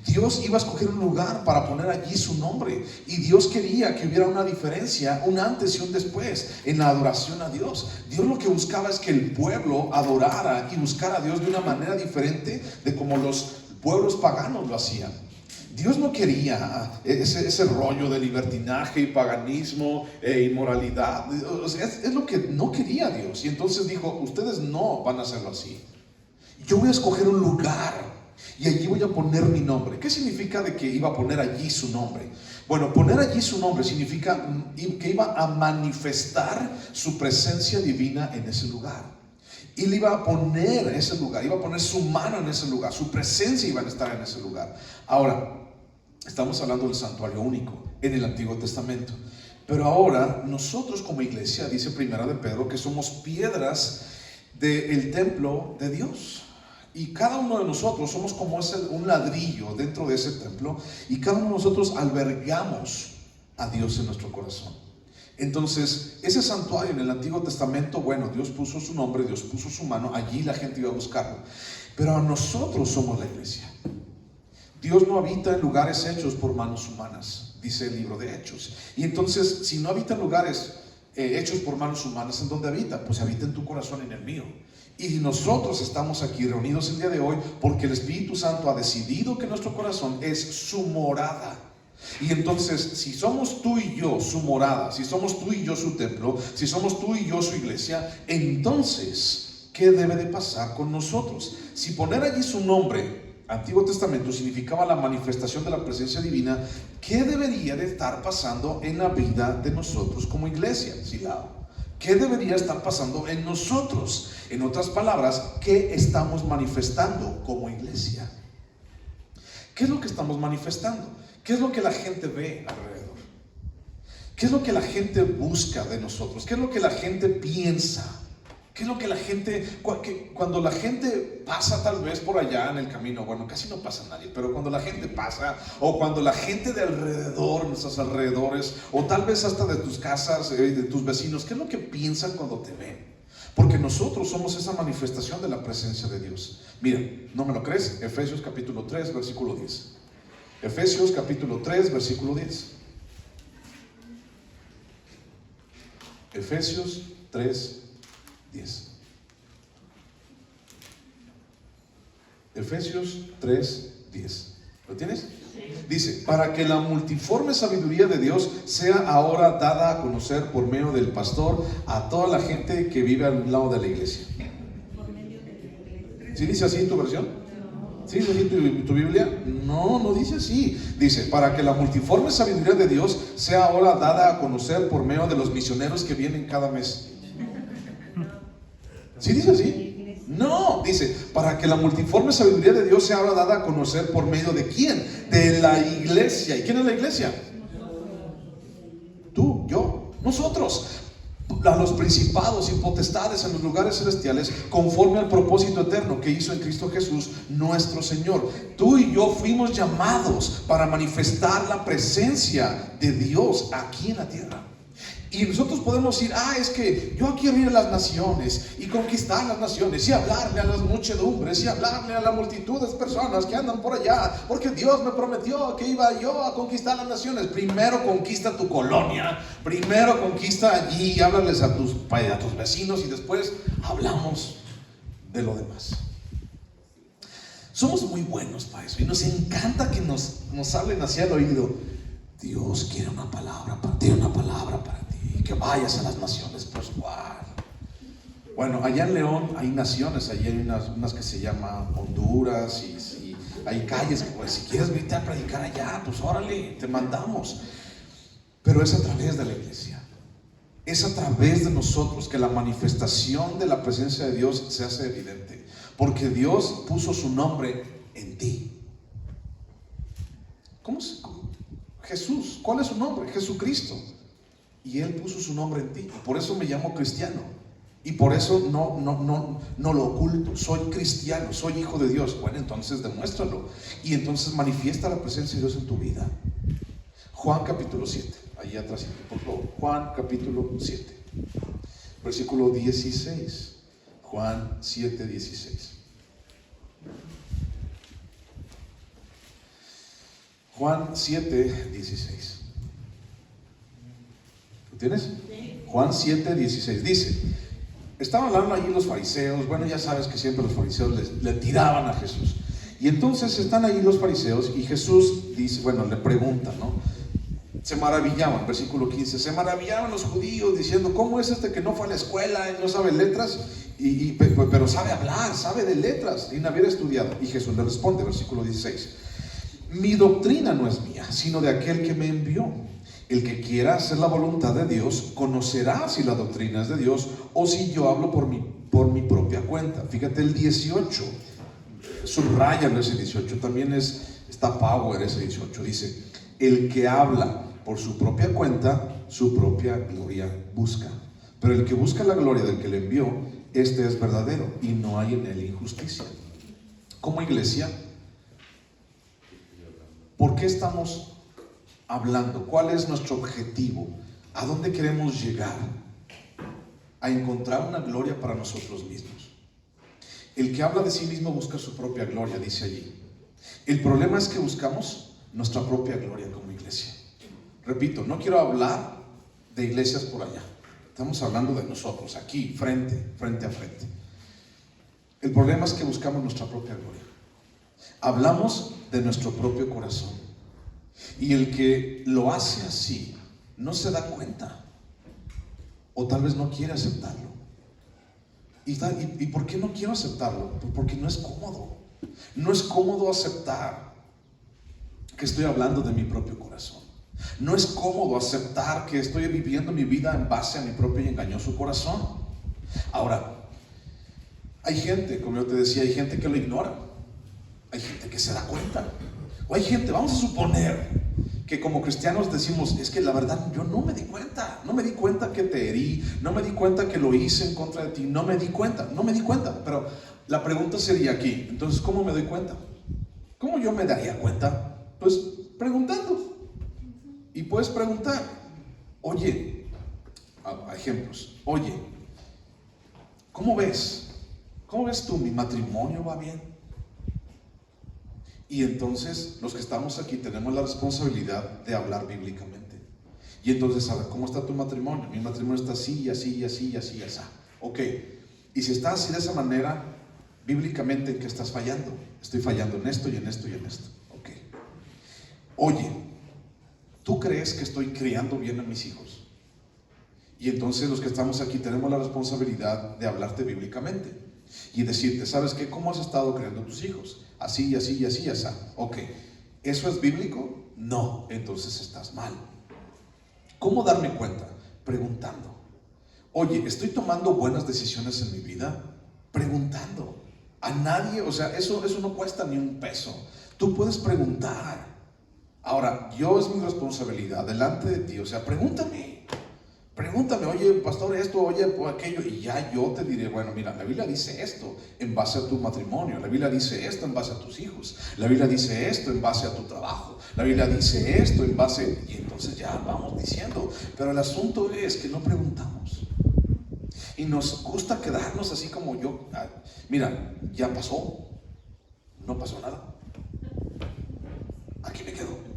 Dios iba a escoger un lugar para poner allí su nombre, y Dios quería que hubiera una diferencia, un antes y un después en la adoración a Dios. Dios lo que buscaba es que el pueblo adorara y buscara a Dios de una manera diferente de como los pueblos paganos lo hacían. Dios no quería ese rollo de libertinaje y paganismo e inmoralidad. Es lo que no quería Dios. Y entonces dijo, ustedes no van a hacerlo así. Yo voy a escoger un lugar y allí voy a poner mi nombre. ¿Qué significa de que iba a poner allí su nombre? Bueno, poner allí su nombre significa que iba a manifestar su presencia divina en ese lugar. Y le iba a poner ese lugar, iba a poner su mano en ese lugar, su presencia iba a estar en ese lugar. Ahora, estamos hablando del santuario único en el Antiguo Testamento. Pero ahora, nosotros como iglesia, dice Primera de Pedro, que somos piedras del templo de Dios. Y cada uno de nosotros somos como un ladrillo dentro de ese templo, y cada uno de nosotros albergamos a Dios en nuestro corazón. Entonces, ese santuario en el Antiguo Testamento, bueno, Dios puso su nombre, Dios puso su mano, allí la gente iba a buscarlo. Pero nosotros somos la iglesia. Dios no habita en lugares hechos por manos humanas, dice el libro de Hechos. Y entonces, si no habita en lugares hechos por manos humanas, ¿en dónde habita? Pues habita en tu corazón y en el mío. Y nosotros estamos aquí reunidos el día de hoy porque el Espíritu Santo ha decidido que nuestro corazón es su morada. Y entonces, si somos tú y yo su morada, si somos tú y yo su templo, si somos tú y yo su iglesia, entonces, ¿qué debe de pasar con nosotros? Si poner allí su nombre, Antiguo Testamento, significaba la manifestación de la presencia divina, ¿qué debería de estar pasando en la vida de nosotros como iglesia? ¿Qué debería estar pasando en nosotros? En otras palabras, ¿qué estamos manifestando como iglesia? ¿Qué es lo que estamos manifestando? ¿Qué es lo que la gente ve alrededor? ¿Qué es lo que la gente busca de nosotros? ¿Qué es lo que la gente piensa? ¿Qué es lo que la gente, cuando la gente pasa tal vez por allá en el camino? Bueno, casi no pasa nadie, pero cuando la gente pasa, o cuando la gente de alrededor, nuestros alrededores, o tal vez hasta de tus casas, de tus vecinos, ¿qué es lo que piensan cuando te ven? Porque nosotros somos esa manifestación de la presencia de Dios. Mira, ¿no me lo crees? Efesios capítulo 3, versículo 10. Efesios capítulo 3, versículo 10. Efesios 3, 10. Efesios 3, 10. ¿Lo tienes? Dice, para que la multiforme sabiduría de Dios sea ahora dada a conocer por medio del pastor a toda la gente que vive al lado de la iglesia. ¿Sí dice así en tu versión? ¿Sí dice así tu Biblia? No, no dice así. Dice, para que la multiforme sabiduría de Dios sea ahora dada a conocer por medio de los misioneros que vienen cada mes. ¿Sí dice así? No, dice, para que la multiforme sabiduría de Dios sea ahora dada a conocer por medio de ¿quién? De la iglesia. ¿Y quién es la iglesia? Tú, yo, nosotros. A los principados y potestades en los lugares celestiales, conforme al propósito eterno que hizo en Cristo Jesús nuestro Señor. Tú y yo fuimos llamados para manifestar la presencia de Dios aquí en la tierra. Y nosotros podemos decir, es que yo quiero ir a las naciones y conquistar las naciones y hablarle a las muchedumbres y hablarle a la multitud de personas que andan por allá, porque Dios me prometió que iba yo a conquistar las naciones. Primero conquista tu colonia, primero conquista allí y háblales a tus vecinos y después hablamos de lo demás. Somos muy buenos para eso y nos encanta que nos hablen hacia el oído. Dios quiere una palabra para ti, que vayas a las naciones, pues wow. Bueno, allá en León hay naciones, allí hay unas que se llaman Honduras y hay calles que pues si quieres venirte a predicar allá, pues órale, te mandamos. Pero es a través de la iglesia, es a través de nosotros que la manifestación de la presencia de Dios se hace evidente, porque Dios puso su nombre en ti. Jesús, ¿cuál es su nombre? Jesucristo. Y Él puso su nombre en ti. Y por eso me llamo cristiano. Y por eso no lo oculto. Soy cristiano, soy hijo de Dios. Bueno, entonces demuéstralo. Y entonces manifiesta la presencia de Dios en tu vida. Juan capítulo 7. Ahí atrás, por favor. Juan capítulo 7. Versículo 16. Juan 7, 16. Juan 7, 16. ¿Lo tienes? Sí. Juan 7, 16. Dice, estaban hablando allí los fariseos. Bueno, ya sabes que siempre los fariseos le tiraban a Jesús. Y entonces están ahí los fariseos y Jesús dice, le preguntan, ¿no? Se maravillaban, versículo 15. Se maravillaban los judíos diciendo, ¿cómo es este que no fue a la escuela y no sabe letras? Pero sabe hablar, sabe de letras, sin haber estudiado. Y Jesús le responde, versículo 16. Mi doctrina no es mía, sino de aquel que me envió. El que quiera hacer la voluntad de Dios conocerá si la doctrina es de Dios o si yo hablo por mi propia cuenta. Fíjate el 18, subrayalo ese 18, también está power ese 18. Dice, el que habla por su propia cuenta, su propia gloria busca. Pero el que busca la gloria del que le envió, este es verdadero y no hay en él injusticia. Como iglesia, ¿por qué estamos hablando? ¿Cuál es nuestro objetivo? ¿A dónde queremos llegar? A encontrar una gloria para nosotros mismos. El que habla de sí mismo busca su propia gloria, dice allí. El problema es que buscamos nuestra propia gloria como iglesia. Repito, no quiero hablar de iglesias por allá. Estamos hablando de nosotros, aquí, frente a frente. El problema es que buscamos nuestra propia gloria. Hablamos de nuestro propio corazón. Y el que lo hace así no se da cuenta. O tal vez no quiere aceptarlo. ¿Y por qué no quiero aceptarlo? Pues porque no es cómodo. No es cómodo aceptar que estoy hablando de mi propio corazón. No es cómodo aceptar que estoy viviendo mi vida en base a mi propio y engañoso corazón. Ahora, hay gente, como yo te decía, hay gente que lo ignora. Hay gente que se da cuenta. O hay gente, vamos a suponer que como cristianos decimos, es que la verdad yo no me di cuenta que te herí, no me di cuenta que lo hice en contra de ti, no me di cuenta, pero la pregunta sería aquí, entonces ¿cómo me doy cuenta? ¿Cómo yo me daría cuenta? Pues preguntando. Y puedes preguntar, oye, ejemplos, oye, ¿cómo ves? ¿Cómo ves tú? ¿Mi matrimonio va bien? Y entonces los que estamos aquí tenemos la responsabilidad de hablar bíblicamente. Y entonces, a ver, ¿cómo está tu matrimonio? Mi matrimonio está así, y así, y así, y así, y así. Ok, y si está así de esa manera, bíblicamente, ¿en qué estás fallando? Estoy fallando en esto y en esto y en esto. Ok. Oye, ¿tú crees que estoy criando bien a mis hijos? Y entonces los que estamos aquí tenemos la responsabilidad de hablarte bíblicamente y decirte, ¿sabes qué? ¿Cómo has estado criando a tus hijos? Así, y así, y así, y así. Ok, ¿eso es bíblico? No, entonces estás mal. ¿Cómo darme cuenta? Preguntando. Oye, ¿estoy tomando buenas decisiones en mi vida? Preguntando. A nadie, o sea, eso no cuesta ni un peso. Tú puedes preguntar. Ahora, es mi responsabilidad delante de ti, o sea, pregúntame, oye, pastor, esto, oye, aquello, y ya yo te diré, bueno, mira, la Biblia dice esto en base a tu matrimonio, la Biblia dice esto en base a tus hijos, la Biblia dice esto en base a tu trabajo, la Biblia dice esto en base, y entonces ya vamos diciendo, pero el asunto es que no preguntamos, y nos gusta quedarnos así como yo, mira, ya pasó, no pasó nada, aquí me quedo.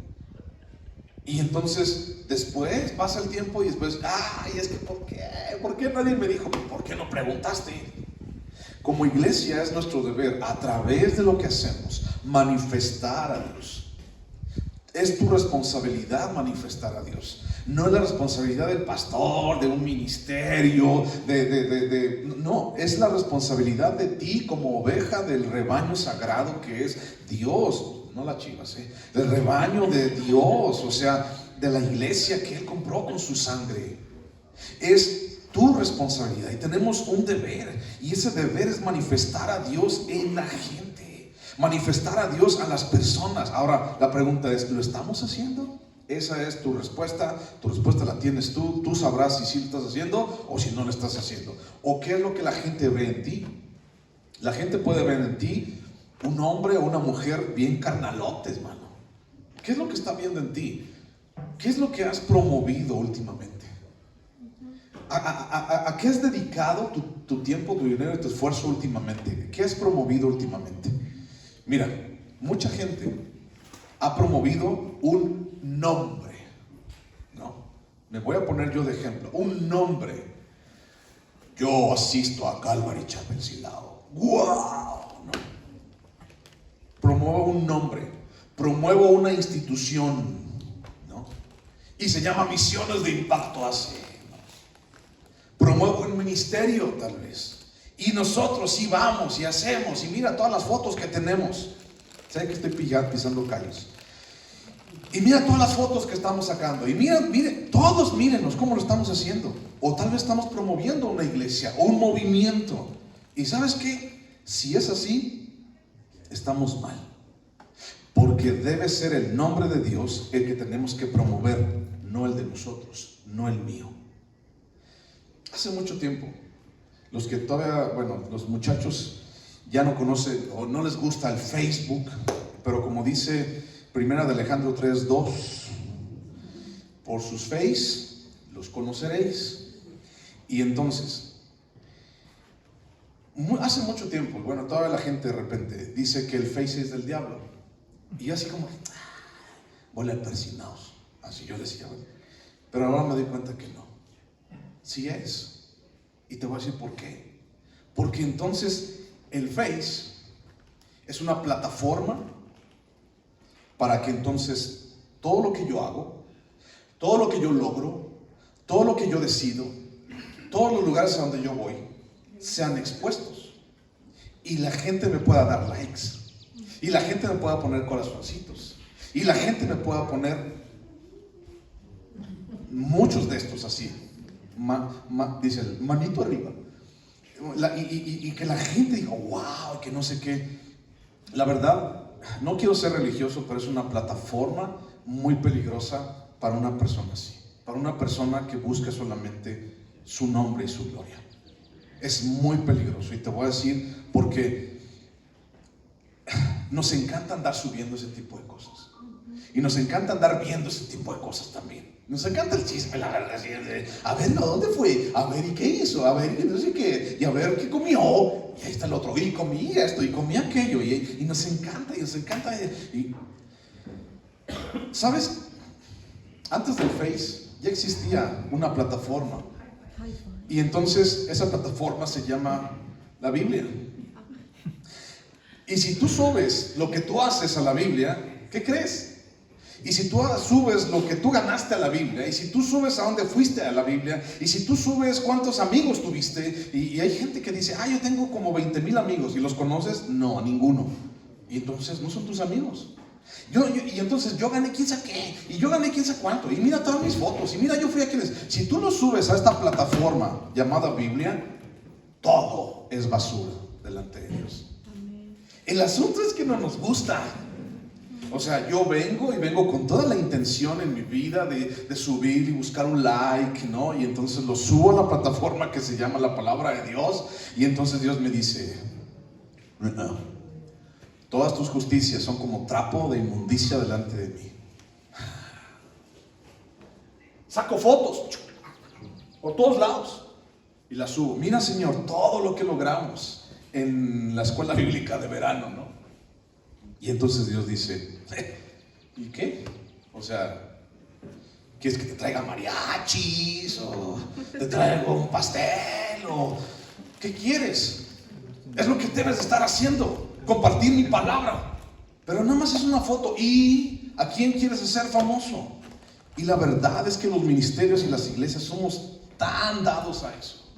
Y entonces después pasa el tiempo y después, es que ¿por qué? ¿Por qué nadie me dijo? ¿Por qué no preguntaste? Como iglesia es nuestro deber, a través de lo que hacemos, manifestar a Dios. Es tu responsabilidad manifestar a Dios. No es la responsabilidad del pastor, de un ministerio, no, es la responsabilidad de ti como oveja del rebaño sagrado que es Dios. No la chivas, del rebaño de Dios, o sea, de la iglesia que Él compró con su sangre. Es tu responsabilidad y tenemos un deber, y ese deber es manifestar a Dios en la gente, manifestar a Dios a las personas. Ahora la pregunta es, ¿lo estamos haciendo? Esa es tu respuesta la tienes tú sabrás si sí lo estás haciendo o si no lo estás haciendo, o qué es lo que la gente ve en ti. La gente puede ver en ti un hombre o una mujer bien carnalotes, mano. ¿Qué es lo que está viendo en ti? ¿Qué es lo que has promovido últimamente? ¿A qué has dedicado tu tiempo, tu dinero y tu esfuerzo últimamente? ¿Qué has promovido últimamente? Mira, mucha gente ha promovido un nombre, ¿no? Me voy a poner yo de ejemplo. Un nombre. Yo asisto a Calvary Chapel Silao. ¡Wow! Promuevo un nombre, promuevo una institución, ¿no? Y se llama Misiones de Impacto AC, ¿no? Promuevo un ministerio tal vez, y nosotros sí vamos y hacemos, y mira todas las fotos que tenemos. Sé que estoy pisando calles, y mira todas las fotos que estamos sacando, y miren, todos mírenos cómo lo estamos haciendo. O tal vez estamos promoviendo una iglesia o un movimiento, y ¿sabes qué? Si es así, estamos mal, porque debe ser el nombre de Dios el que tenemos que promover, no el de nosotros, no el mío. Hace mucho tiempo, los que todavía, los muchachos ya no conocen o no les gusta el Facebook, pero como dice Primera de Alejandro 3:2, por sus face los conoceréis. Y entonces, hace mucho tiempo, todavía la gente de repente dice que el Face es del diablo. Y yo así como, bola de persinados. Así yo decía, pero ahora me doy cuenta que no. Sí es. Y te voy a decir por qué. Porque entonces el Face es una plataforma para que entonces todo lo que yo hago, todo lo que yo logro, todo lo que yo decido, todos los lugares a donde yo voy, sean expuestos. Y la gente me pueda dar likes. Y la gente me pueda poner corazoncitos. Y la gente me pueda poner muchos de estos así. Dice el manito arriba. Y que la gente diga, wow, que no sé qué. La verdad, no quiero ser religioso, pero es una plataforma muy peligrosa para una persona así. Para una persona que busca solamente su nombre y su gloria. Es muy peligroso. Y te voy a decir porque nos encanta andar subiendo ese tipo de cosas. Y nos encanta andar viendo ese tipo de cosas también. Nos encanta el chisme, la verdad. A ver, ¿no? ¿Dónde fue? A ver, ¿y qué hizo? A ver, no sé qué. Y a ver, ¿qué comió? Y ahí está el otro. Y comí esto, y comí aquello. Y nos encanta, y nos encanta. ¿Sabes? Antes del Face ya existía una plataforma. Y entonces esa plataforma se llama la Biblia. Y si tú subes lo que tú haces a la Biblia, ¿qué crees? Y si tú subes lo que tú ganaste a la Biblia, y si tú subes a dónde fuiste a la Biblia, y si tú subes cuántos amigos tuviste, y hay gente que dice, yo tengo como 20,000 amigos, ¿y los conoces? No, a ninguno. Y entonces no son tus amigos. Y entonces yo gané quién sabe qué, y yo gané quién sabe cuánto, y mira todas mis fotos, y mira yo fui a quienes. Si tú lo subes a esta plataforma llamada Biblia, todo es basura delante de Dios. El asunto es que no nos gusta. O sea, yo vengo con toda la intención en mi vida de subir y buscar un like, ¿no? Y entonces lo subo a la plataforma que se llama la palabra de Dios. Y entonces Dios me dice, no, todas tus justicias son como trapo de inmundicia delante de mí. Saco fotos por todos lados y las subo. Mira, Señor, todo lo que logramos en la escuela bíblica de verano, ¿no? Y entonces Dios dice, ¿y qué? O sea, ¿quieres que te traiga mariachis? ¿O te traigo un pastel? ¿O qué quieres? Es lo que debes de estar haciendo, compartir mi palabra. Pero nada más es una foto. ¿Y a quién quieres hacer famoso? Y la verdad es que los ministerios y las iglesias somos tan dados a eso.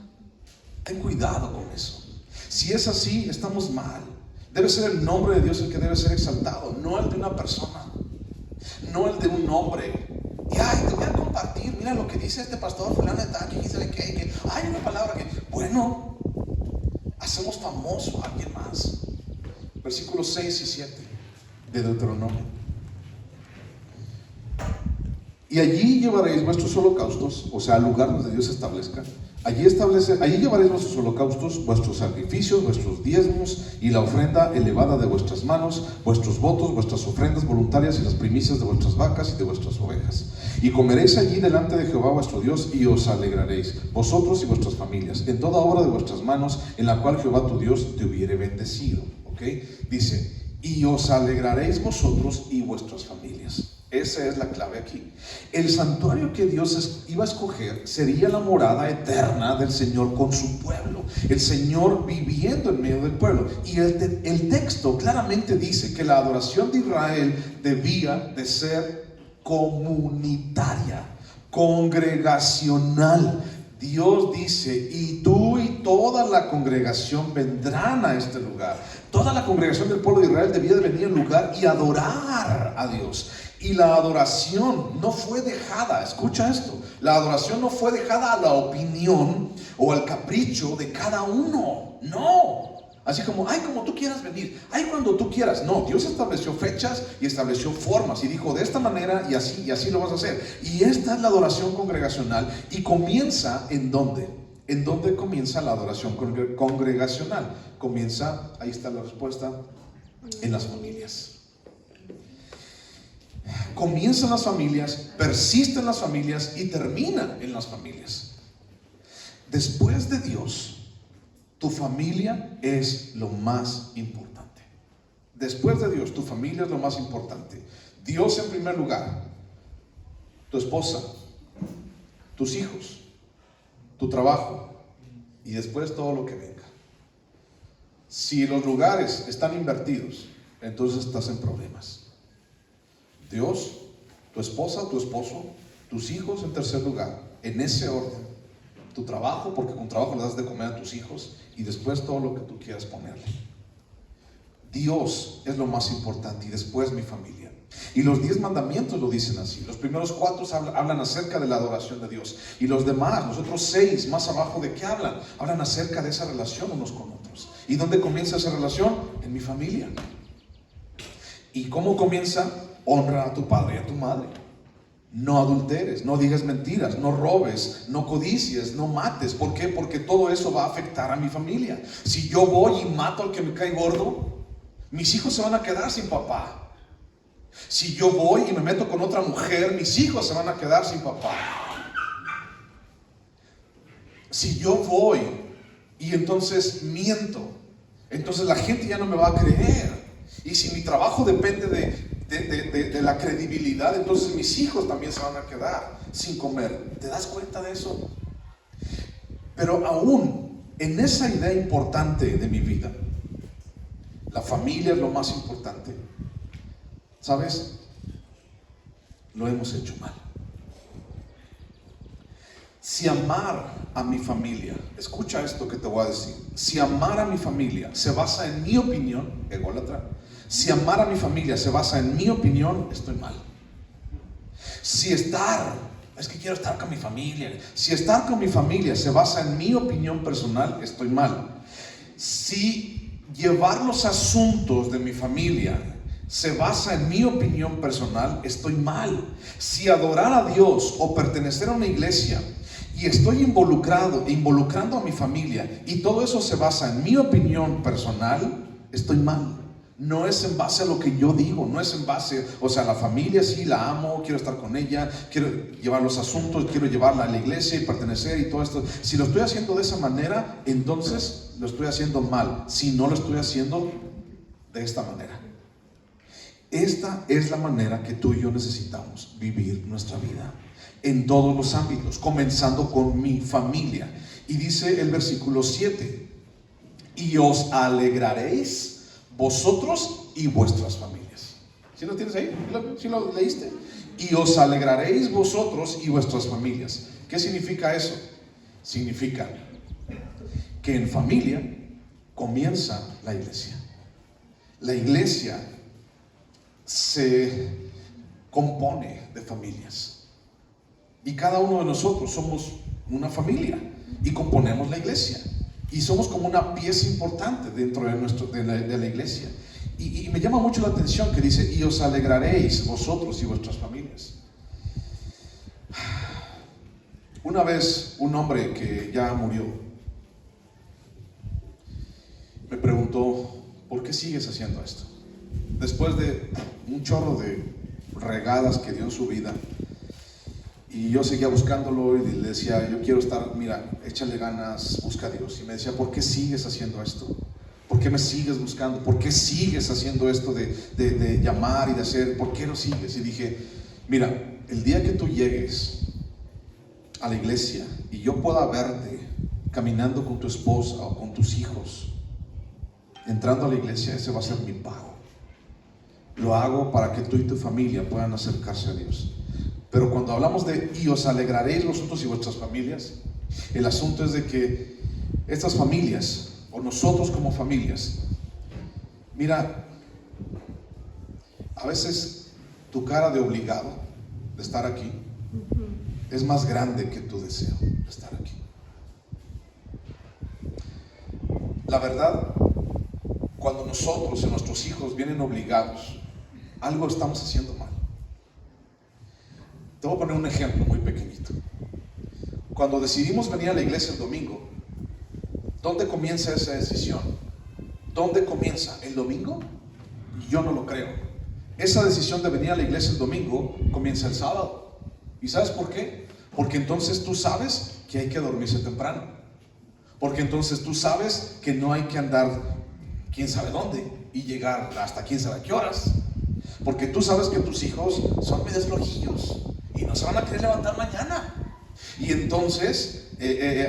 Ten cuidado con eso. Si es así, estamos mal. Debe ser el nombre de Dios el que debe ser exaltado, no el de una persona, no el de un hombre. Y te voy a compartir, mira lo que dice este pastor fulano de tal, que dice que hay una palabra que, bueno, hacemos famoso a alguien más. Versículos 6 y 7 de Deuteronomio. Y allí llevaréis vuestros holocaustos, o sea, al lugar donde Dios establezca. Allí llevaréis vuestros holocaustos, vuestros sacrificios, vuestros diezmos y la ofrenda elevada de vuestras manos, vuestros votos, vuestras ofrendas voluntarias y las primicias de vuestras vacas y de vuestras ovejas. Y comeréis allí delante de Jehová vuestro Dios y os alegraréis, vosotros y vuestras familias, en toda obra de vuestras manos, en la cual Jehová tu Dios te hubiere bendecido. ¿Ok? Dice, y os alegraréis vosotros y vuestras familias. Esa es la clave aquí. El santuario que Dios iba a escoger sería la morada eterna del Señor con su pueblo. El Señor viviendo en medio del pueblo. Y el texto claramente dice que la adoración de Israel debía de ser comunitaria, congregacional. Dios dice, y tú y toda la congregación vendrán a este lugar. Toda la congregación del pueblo de Israel debía de venir al lugar y adorar a Dios. Y la adoración no fue dejada, escucha esto, la adoración no fue dejada a la opinión o al capricho de cada uno, no. Así como, como tú quieras venir, cuando tú quieras. No, Dios estableció fechas y estableció formas y dijo de esta manera y así lo vas a hacer. Y esta es la adoración congregacional y comienza ¿en dónde? ¿En dónde comienza la adoración congregacional? Comienza, ahí está la respuesta, en las familias. Comienza en las familias, persiste en las familias y termina en las familias. Después de Dios, tu familia es lo más importante. Después de Dios, tu familia es lo más importante. Dios en primer lugar, tu esposa, tus hijos, tu trabajo y después todo lo que venga. Si los lugares están invertidos, entonces estás en problemas. Dios, tu esposa, tu esposo, tus hijos en tercer lugar, en ese orden. Tu trabajo, porque con trabajo le das de comer a tus hijos, y después todo lo que tú quieras ponerle. Dios es lo más importante y después mi familia. Y los 10 mandamientos lo dicen así. Los primeros 4 hablan acerca de la adoración de Dios, y los demás, los otros 6 más abajo, ¿de qué hablan? Hablan acerca de esa relación unos con otros. ¿Y dónde comienza esa relación? En mi familia. ¿Y cómo comienza? Honra a tu padre y a tu madre. No adulteres, no digas mentiras, no robes, no codicies, no mates. ¿Por qué? Porque todo eso va a afectar a mi familia. Si yo voy y mato al que me cae gordo, mis hijos se van a quedar sin papá. Si yo voy y me meto con otra mujer, mis hijos se van a quedar sin papá. Si yo voy y entonces miento, entonces la gente ya no me va a creer. Y si mi trabajo depende de la credibilidad, entonces mis hijos también se van a quedar sin comer. ¿Te das cuenta de eso? Pero aún en esa idea importante de mi vida, la familia es lo más importante, ¿sabes? Lo hemos hecho mal. Si amar a mi familia, escucha esto que te voy a decir, si amar a mi familia se basa en mi opinión, ególatra, si amar a mi familia se basa en mi opinión, estoy mal. Si es que quiero estar con mi familia, si estar con mi familia se basa en mi opinión personal, estoy mal. Si llevar los asuntos de mi familia se basa en mi opinión personal, estoy mal. Si adorar a Dios o pertenecer a una iglesia y estoy involucrando a mi familia, y todo eso se basa en mi opinión personal, estoy mal. No es en base a lo que yo digo, no es en base, o sea, la familia sí la amo, quiero estar con ella, quiero llevar los asuntos, quiero llevarla a la iglesia y pertenecer y todo esto. Si lo estoy haciendo de esa manera, entonces lo estoy haciendo mal. Si no lo estoy haciendo de esta manera. Esta es la manera que tú y yo necesitamos vivir nuestra vida en todos los ámbitos, comenzando con mi familia. Y dice el versículo 7: y os alegraréis vosotros y vuestras familias. ¿Sí lo tienes ahí? ¿Sí lo leíste? Y os alegraréis vosotros y vuestras familias. ¿Qué significa eso? Significa que en familia comienza la iglesia. La iglesia se compone de familias, y cada uno de nosotros somos una familia y componemos la iglesia, y somos como una pieza importante dentro de la iglesia. Y me llama mucho la atención que dice: y os alegraréis vosotros y vuestras familias. Una vez un hombre que ya murió me preguntó: ¿por qué sigues haciendo esto? Después de un chorro de regadas que dio en su vida, y yo seguía buscándolo y le decía: yo quiero estar, mira, échale ganas, busca a Dios. Y me decía: ¿por qué sigues haciendo esto? ¿Por qué me sigues buscando? ¿Por qué sigues haciendo esto de llamar y de hacer? ¿Por qué lo sigues? Y dije: mira, el día que tú llegues a la iglesia y yo pueda verte caminando con tu esposa o con tus hijos, entrando a la iglesia, ese va a ser mi pago. Lo hago para que tú y tu familia puedan acercarse a Dios. Pero cuando hablamos de y os alegraréis vosotros y vuestras familias, el asunto es de que estas familias, o nosotros como familias, mira, a veces tu cara de obligado de estar aquí es más grande que tu deseo de estar aquí. La verdad, cuando nosotros y nuestros hijos vienen obligados, algo estamos haciendo mal. Te voy a poner un ejemplo muy pequeñito. Cuando decidimos venir a la iglesia el domingo, ¿dónde comienza esa decisión? ¿Dónde comienza? ¿El domingo? Yo no lo creo. Esa decisión de venir a la iglesia el domingo comienza el sábado. ¿Y sabes por qué? Porque entonces tú sabes que hay que dormirse temprano. Porque entonces tú sabes que no hay que andar quién sabe dónde. y llegar hasta quién sabe qué horas. Porque tú sabes que tus hijos son medios flojillos y no se van a querer levantar mañana. Y entonces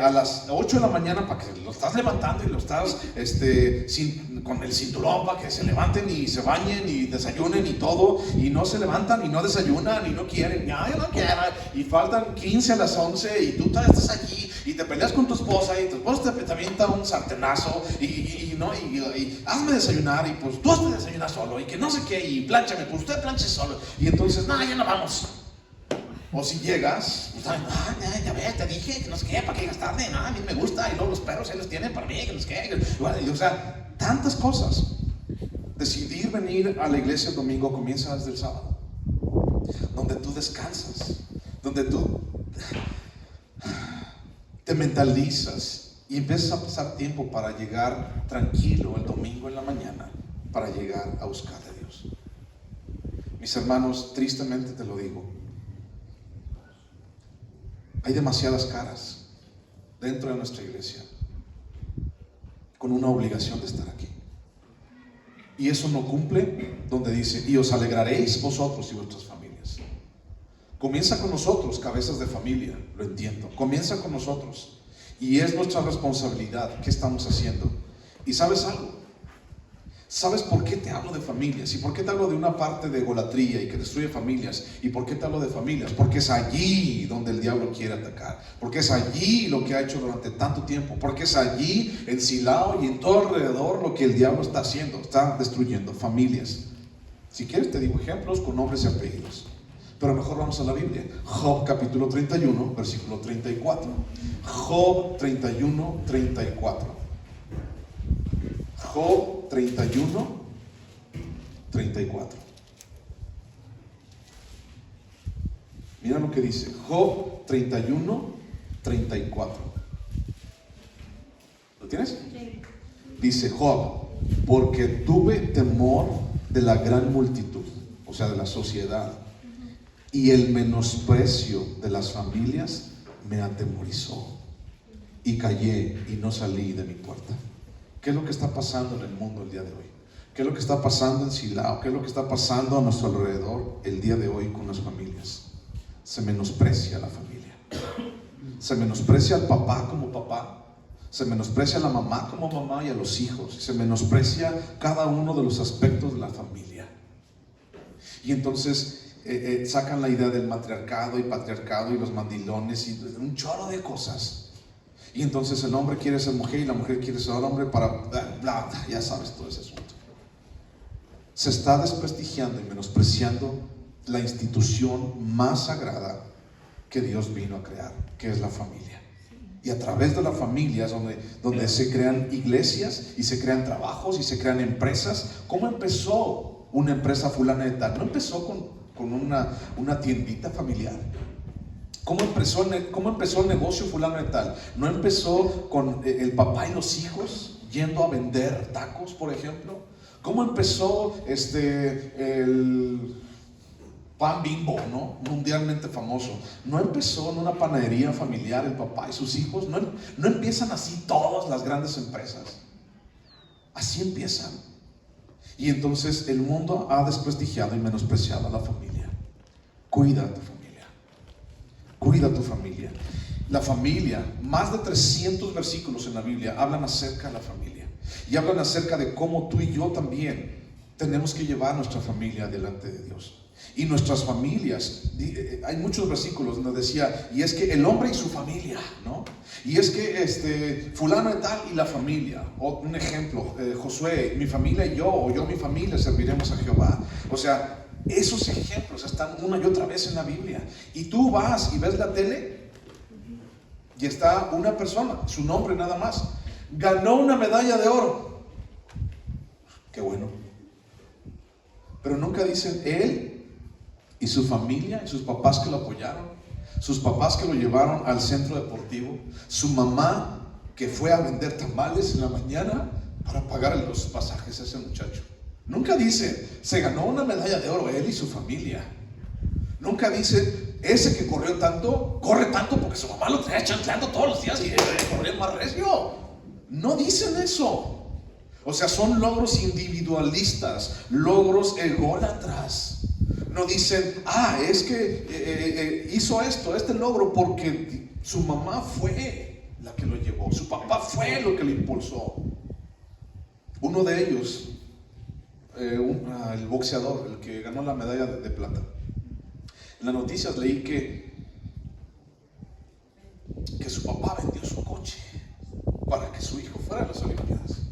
a las 8 de la mañana, para que lo estás levantando y lo estás con el cinturón para que se levanten y se bañen y desayunen y todo, y no se levantan y no desayunan y no quieren, ya no quieren, y faltan 15 a las 11 y tú todavía estás allí y te peleas con tu esposa y tu esposa te avienta un sartenazo y hazme desayunar, y pues tú hazme desayunar solo y que no sé qué, y plánchame, pues usted planche solo, y entonces no, ya no vamos. O si llegas, ya ves, te dije que no sé qué, para que llegas tarde, a mí me gusta, y luego los perros ahí los tienen para mí, que no sé qué. O sea, tantas cosas. Decidir venir a la iglesia el domingo comienza desde el sábado, donde tú descansas, donde tú te mentalizas y empiezas a pasar tiempo para llegar tranquilo el domingo en la mañana, para llegar a buscar a Dios. Mis hermanos, tristemente te lo digo, hay demasiadas caras dentro de nuestra iglesia con una obligación de estar aquí. Y eso no cumple donde dice: y os alegraréis vosotros y vuestras familias. Comienza con nosotros, cabezas de familia, lo entiendo. Comienza con nosotros. Y es nuestra responsabilidad. ¿Qué estamos haciendo? Y ¿sabes algo? ¿Sabes por qué te hablo de familias? ¿Y por qué te hablo de una parte de egolatría y que destruye familias? ¿Y por qué te hablo de familias? Porque es allí donde el diablo quiere atacar. Porque es allí lo que ha hecho durante tanto tiempo. Porque es allí, en Silao y en todo alrededor, lo que el diablo está haciendo. Está destruyendo familias. Si quieres te digo ejemplos con nombres y apellidos. Pero mejor vamos a la Biblia. Job capítulo 31, versículo 34. Job 31, 34. Job 31, 34. Mira lo que dice Job 31, 34. ¿Lo tienes? Sí. Dice Job: porque tuve temor de la gran multitud, o sea, de la sociedad, y el menosprecio de las familias me atemorizó, y callé y no salí de mi puerta. ¿Qué es lo que está pasando en el mundo el día de hoy? ¿Qué es lo que está pasando en Silao? ¿Qué es lo que está pasando a nuestro alrededor el día de hoy con las familias? Se menosprecia a la familia. Se menosprecia al papá como papá. Se menosprecia a la mamá como mamá y a los hijos. Se menosprecia cada uno de los aspectos de la familia. Y entonces sacan la idea del matriarcado y patriarcado y los mandilones y un chorro de cosas. Y entonces el hombre quiere ser mujer y la mujer quiere ser hombre para bla, ya sabes todo ese asunto. Se está desprestigiando y menospreciando la institución más sagrada que Dios vino a crear, que es la familia. Y a través de la familia es donde se crean iglesias y se crean trabajos y se crean empresas. ¿Cómo empezó una empresa fulana de tal? No empezó con una tiendita familiar. ¿Cómo empezó el negocio fulano de tal? No empezó con el papá y los hijos yendo a vender tacos, por ejemplo. ¿Cómo empezó el pan Bimbo, ¿no? Mundialmente famoso? No empezó en una panadería familiar el papá y sus hijos. No empiezan así todas las grandes empresas. Así empiezan. Y entonces el mundo ha desprestigiado y menospreciado a la familia. Cuida a tu familia. Cuida a tu familia. La familia, más de 300 versículos en la Biblia hablan acerca de la familia. Y hablan acerca de cómo tú y yo también tenemos que llevar nuestra familia delante de Dios. Y nuestras familias, hay muchos versículos donde decía, y es que el hombre y su familia, ¿no? Y es que fulano y tal y la familia. O un ejemplo, Josué, mi familia y yo, o yo mi familia serviremos a Jehová. O sea, esos ejemplos están una y otra vez en la Biblia. Y tú vas y ves la tele y está una persona, su nombre nada más, ganó una medalla de oro. Qué bueno. Pero nunca dicen él y su familia y sus papás que lo apoyaron, sus papás que lo llevaron al centro deportivo, su mamá que fue a vender tamales en la mañana para pagarle los pasajes a ese muchacho. Nunca dice, se ganó una medalla de oro él y su familia. Nunca dice, ese que corre tanto porque su mamá lo traía chancleando todos los días y corría más recio. No dicen eso. O sea, son logros individualistas, logros ególatras. No dicen, es que hizo este logro porque su mamá fue la que lo llevó, su papá fue lo que lo impulsó. Uno de ellos, el boxeador, el que ganó la medalla de plata, en las noticias leí que su papá vendió su coche para que su hijo fuera a las Olimpiadas.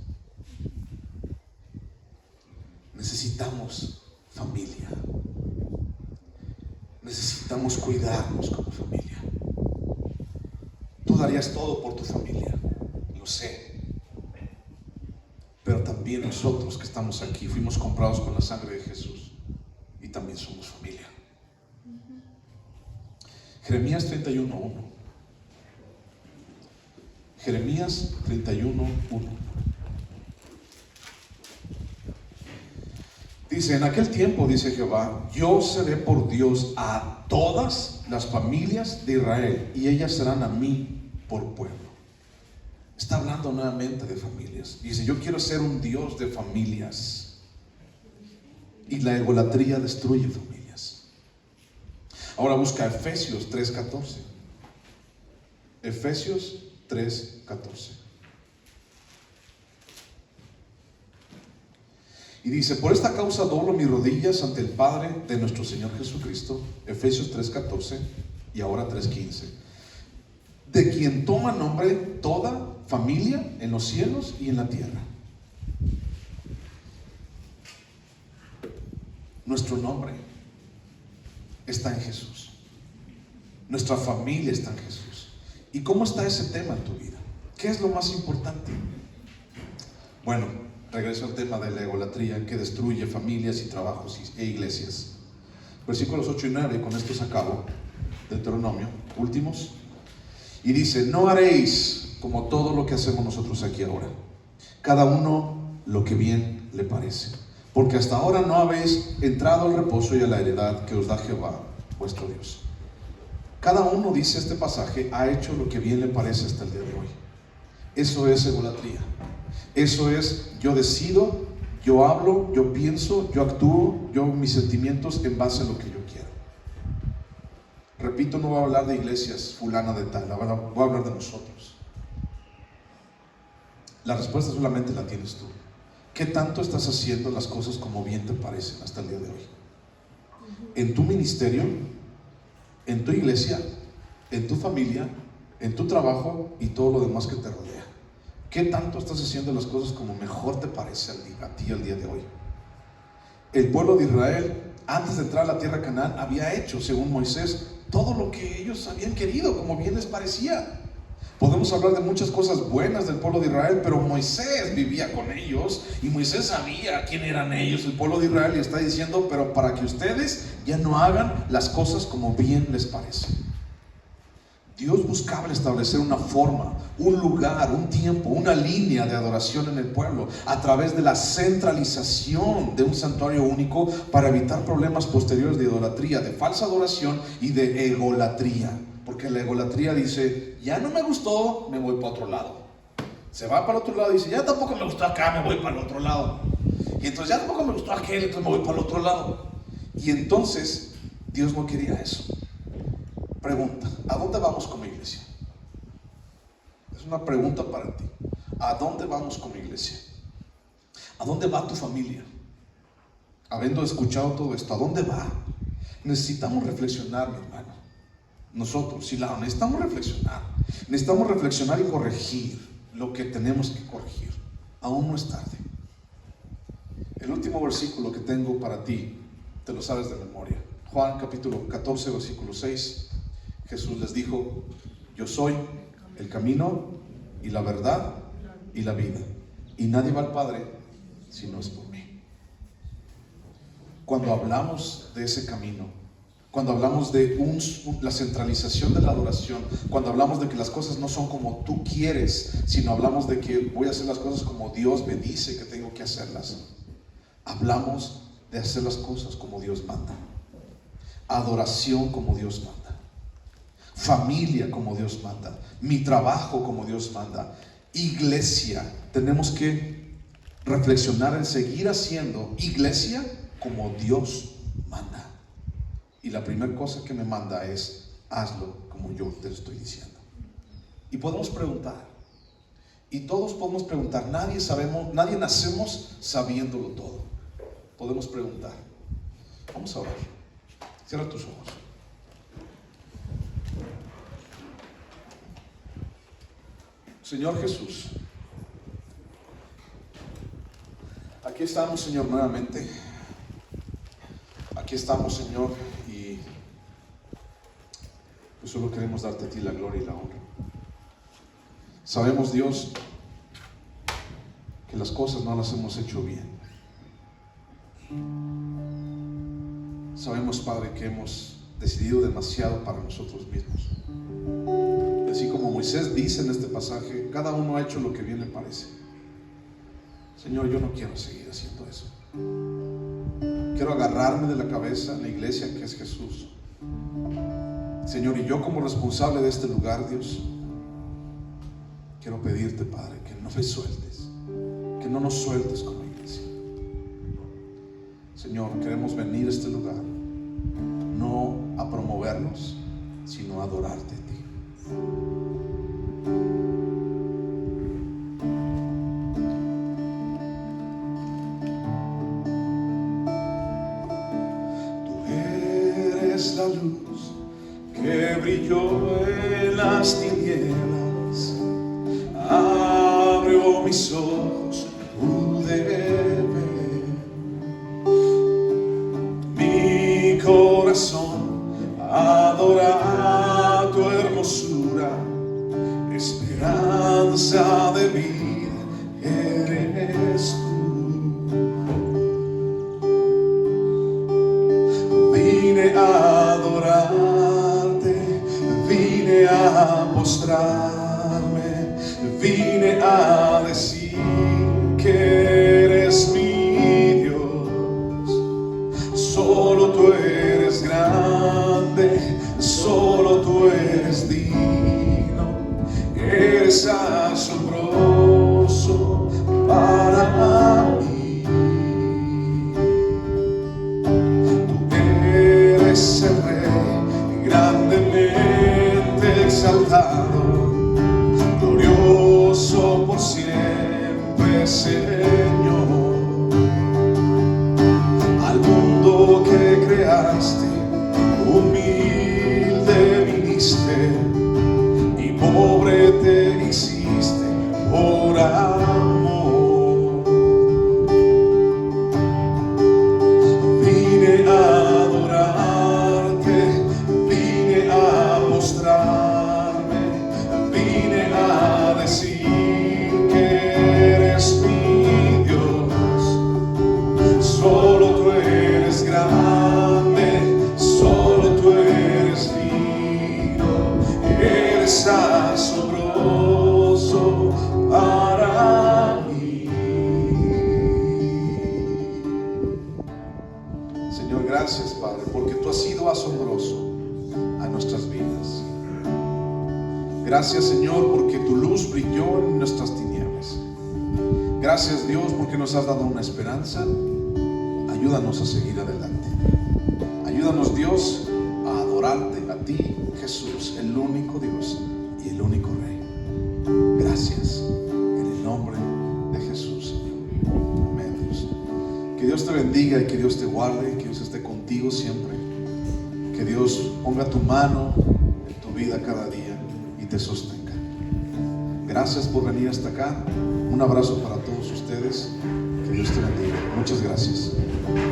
Necesitamos familia. Necesitamos cuidarnos como familia. Tú darías todo por tu familia, lo sé. Pero también nosotros que estamos aquí fuimos comprados con la sangre de Jesús y también somos familia. Jeremías 31:1. Jeremías 31:1. Dice, en aquel tiempo, dice Jehová, yo seré por Dios a todas las familias de Israel y ellas serán a mí por pueblo. Está hablando nuevamente de familias. Dice, yo quiero ser un Dios de familias. Y la egolatría destruye familias. Ahora busca Efesios 3:14. Efesios 3:14. Y dice, por esta causa doblo mis rodillas ante el Padre de nuestro Señor Jesucristo, Efesios 3:14 y ahora 3:15, de quien toma nombre toda familia en los cielos y en la tierra. Nuestro nombre está en Jesús. Nuestra familia está en Jesús. ¿Y cómo está ese tema en tu vida? ¿Qué es lo más importante? Bueno, regreso al tema de la egolatría que destruye familias y trabajos e iglesias. Versículos 8 y 9, con esto se acabó. Deuteronomio, últimos. Y dice, no haréis como todo lo que hacemos nosotros aquí ahora, cada uno lo que bien le parece, porque hasta ahora no habéis entrado al reposo y a la heredad que os da Jehová, vuestro Dios. Cada uno, dice este pasaje, ha hecho lo que bien le parece hasta el día de hoy. Eso es egolatría. Eso es, yo decido, yo hablo, yo pienso, yo actúo, yo mis sentimientos en base a lo que yo quiero. Repito, no voy a hablar de iglesias fulana de tal, voy a hablar de nosotros. La respuesta solamente la tienes tú. ¿Qué tanto estás haciendo las cosas como bien te parecen hasta el día de hoy? En tu ministerio, en tu iglesia, en tu familia, en tu trabajo y todo lo demás que te rodea. ¿Qué tanto estás haciendo las cosas como mejor te parece a ti al día de hoy? El pueblo de Israel, antes de entrar a la tierra de Canaán, había hecho, según Moisés, todo lo que ellos habían querido, como bien les parecía. Podemos hablar de muchas cosas buenas del pueblo de Israel, pero Moisés vivía con ellos y Moisés sabía quién eran ellos, el pueblo de Israel, y está diciendo, pero para que ustedes ya no hagan las cosas como bien les parece. Dios buscaba establecer una forma, un lugar, un tiempo, una línea de adoración en el pueblo a través de la centralización de un santuario único para evitar problemas posteriores de idolatría, de falsa adoración y de egolatría. Porque la egolatría dice, ya no me gustó, me voy para otro lado. Se va para el otro lado y dice, ya tampoco me gustó acá, me voy para el otro lado. Y entonces ya tampoco me gustó aquel, entonces me voy para el otro lado. Y entonces Dios no quería eso. Pregunta, ¿a dónde vamos como iglesia? Es una pregunta para ti. ¿A dónde vamos como iglesia? ¿A dónde va tu familia? Habiendo escuchado todo esto, ¿a dónde va? Necesitamos reflexionar, mi hermano. Nosotros, Silao, necesitamos reflexionar. Necesitamos reflexionar y corregir lo que tenemos que corregir. Aún no es tarde. El último versículo que tengo para ti, te lo sabes de memoria. Juan capítulo 14, versículo 6. Jesús les dijo, yo soy el camino y la verdad y la vida. Y nadie va al Padre si no es por mí. Cuando hablamos de ese camino, cuando hablamos de la centralización de la adoración, cuando hablamos de que las cosas no son como tú quieres, sino hablamos de que voy a hacer las cosas como Dios me dice que tengo que hacerlas, hablamos de hacer las cosas como Dios manda, adoración como Dios manda, familia como Dios manda, mi trabajo como Dios manda, iglesia. Tenemos que reflexionar en seguir haciendo iglesia como Dios manda. Y la primera cosa que me manda es: hazlo como yo te lo estoy diciendo. Y podemos preguntar, y todos podemos preguntar. Nadie nacemos sabiéndolo todo. Podemos preguntar. Vamos a orar. Cierra tus ojos. Señor Jesús, aquí estamos, Señor, nuevamente. Aquí estamos, Señor, y pues solo queremos darte a ti la gloria y la honra. Sabemos, Dios, que las cosas no las hemos hecho bien. Sabemos, Padre, que hemos decidido demasiado para nosotros mismos. Así como Moisés dice en este pasaje, cada uno ha hecho lo que bien le parece. Señor, yo no quiero seguir haciendo eso. Quiero agarrarme de la cabeza en la iglesia que es Jesús. Señor, y yo como responsable de este lugar, Dios, quiero pedirte, Padre, que no me sueltes, que no nos sueltes como iglesia. Señor, queremos venir a este lugar no a promovernos, sino a adorarte a ti. Tú eres la luz que brilló en las tinieblas. Abrió mis ojos, pude ver. Mi corazón adora tu hermosura. Esperanza de vida eres tú. Vine a adorarte, vine a mostrarme, vine a decir que eres mi Dios. Solo tú eres grande, solo tú eres digno. Eres asombroso para mí. Tú eres el Rey grandemente exaltado, glorioso por siempre, Señor. Al mundo que creaste, humilde viniste, pobre te hiciste por amor. Vine a adorarte, vine a mostrarme, vine a decir que eres mi Dios. Solo tú eres grande, solo tú eres digno. Eres asombroso para mí. Señor, gracias, Padre, porque tú has sido asombroso a nuestras vidas. Gracias, Señor, porque tu luz brilló en nuestras tinieblas. Gracias, Dios, porque nos has dado una esperanza. Ayúdanos a seguir adelante. Ayúdanos, Dios, a adorarte a ti, Jesús, el único Dios y el único Rey. Gracias, en el nombre de Jesús, Señor. Amén, Dios. Que Dios te bendiga y que Dios te guarde, que Dios esté contigo siempre. Que Dios ponga tu mano en tu vida cada día y te sostenga. Gracias por venir hasta acá. Un abrazo para todos ustedes. Que Dios te bendiga. Muchas gracias.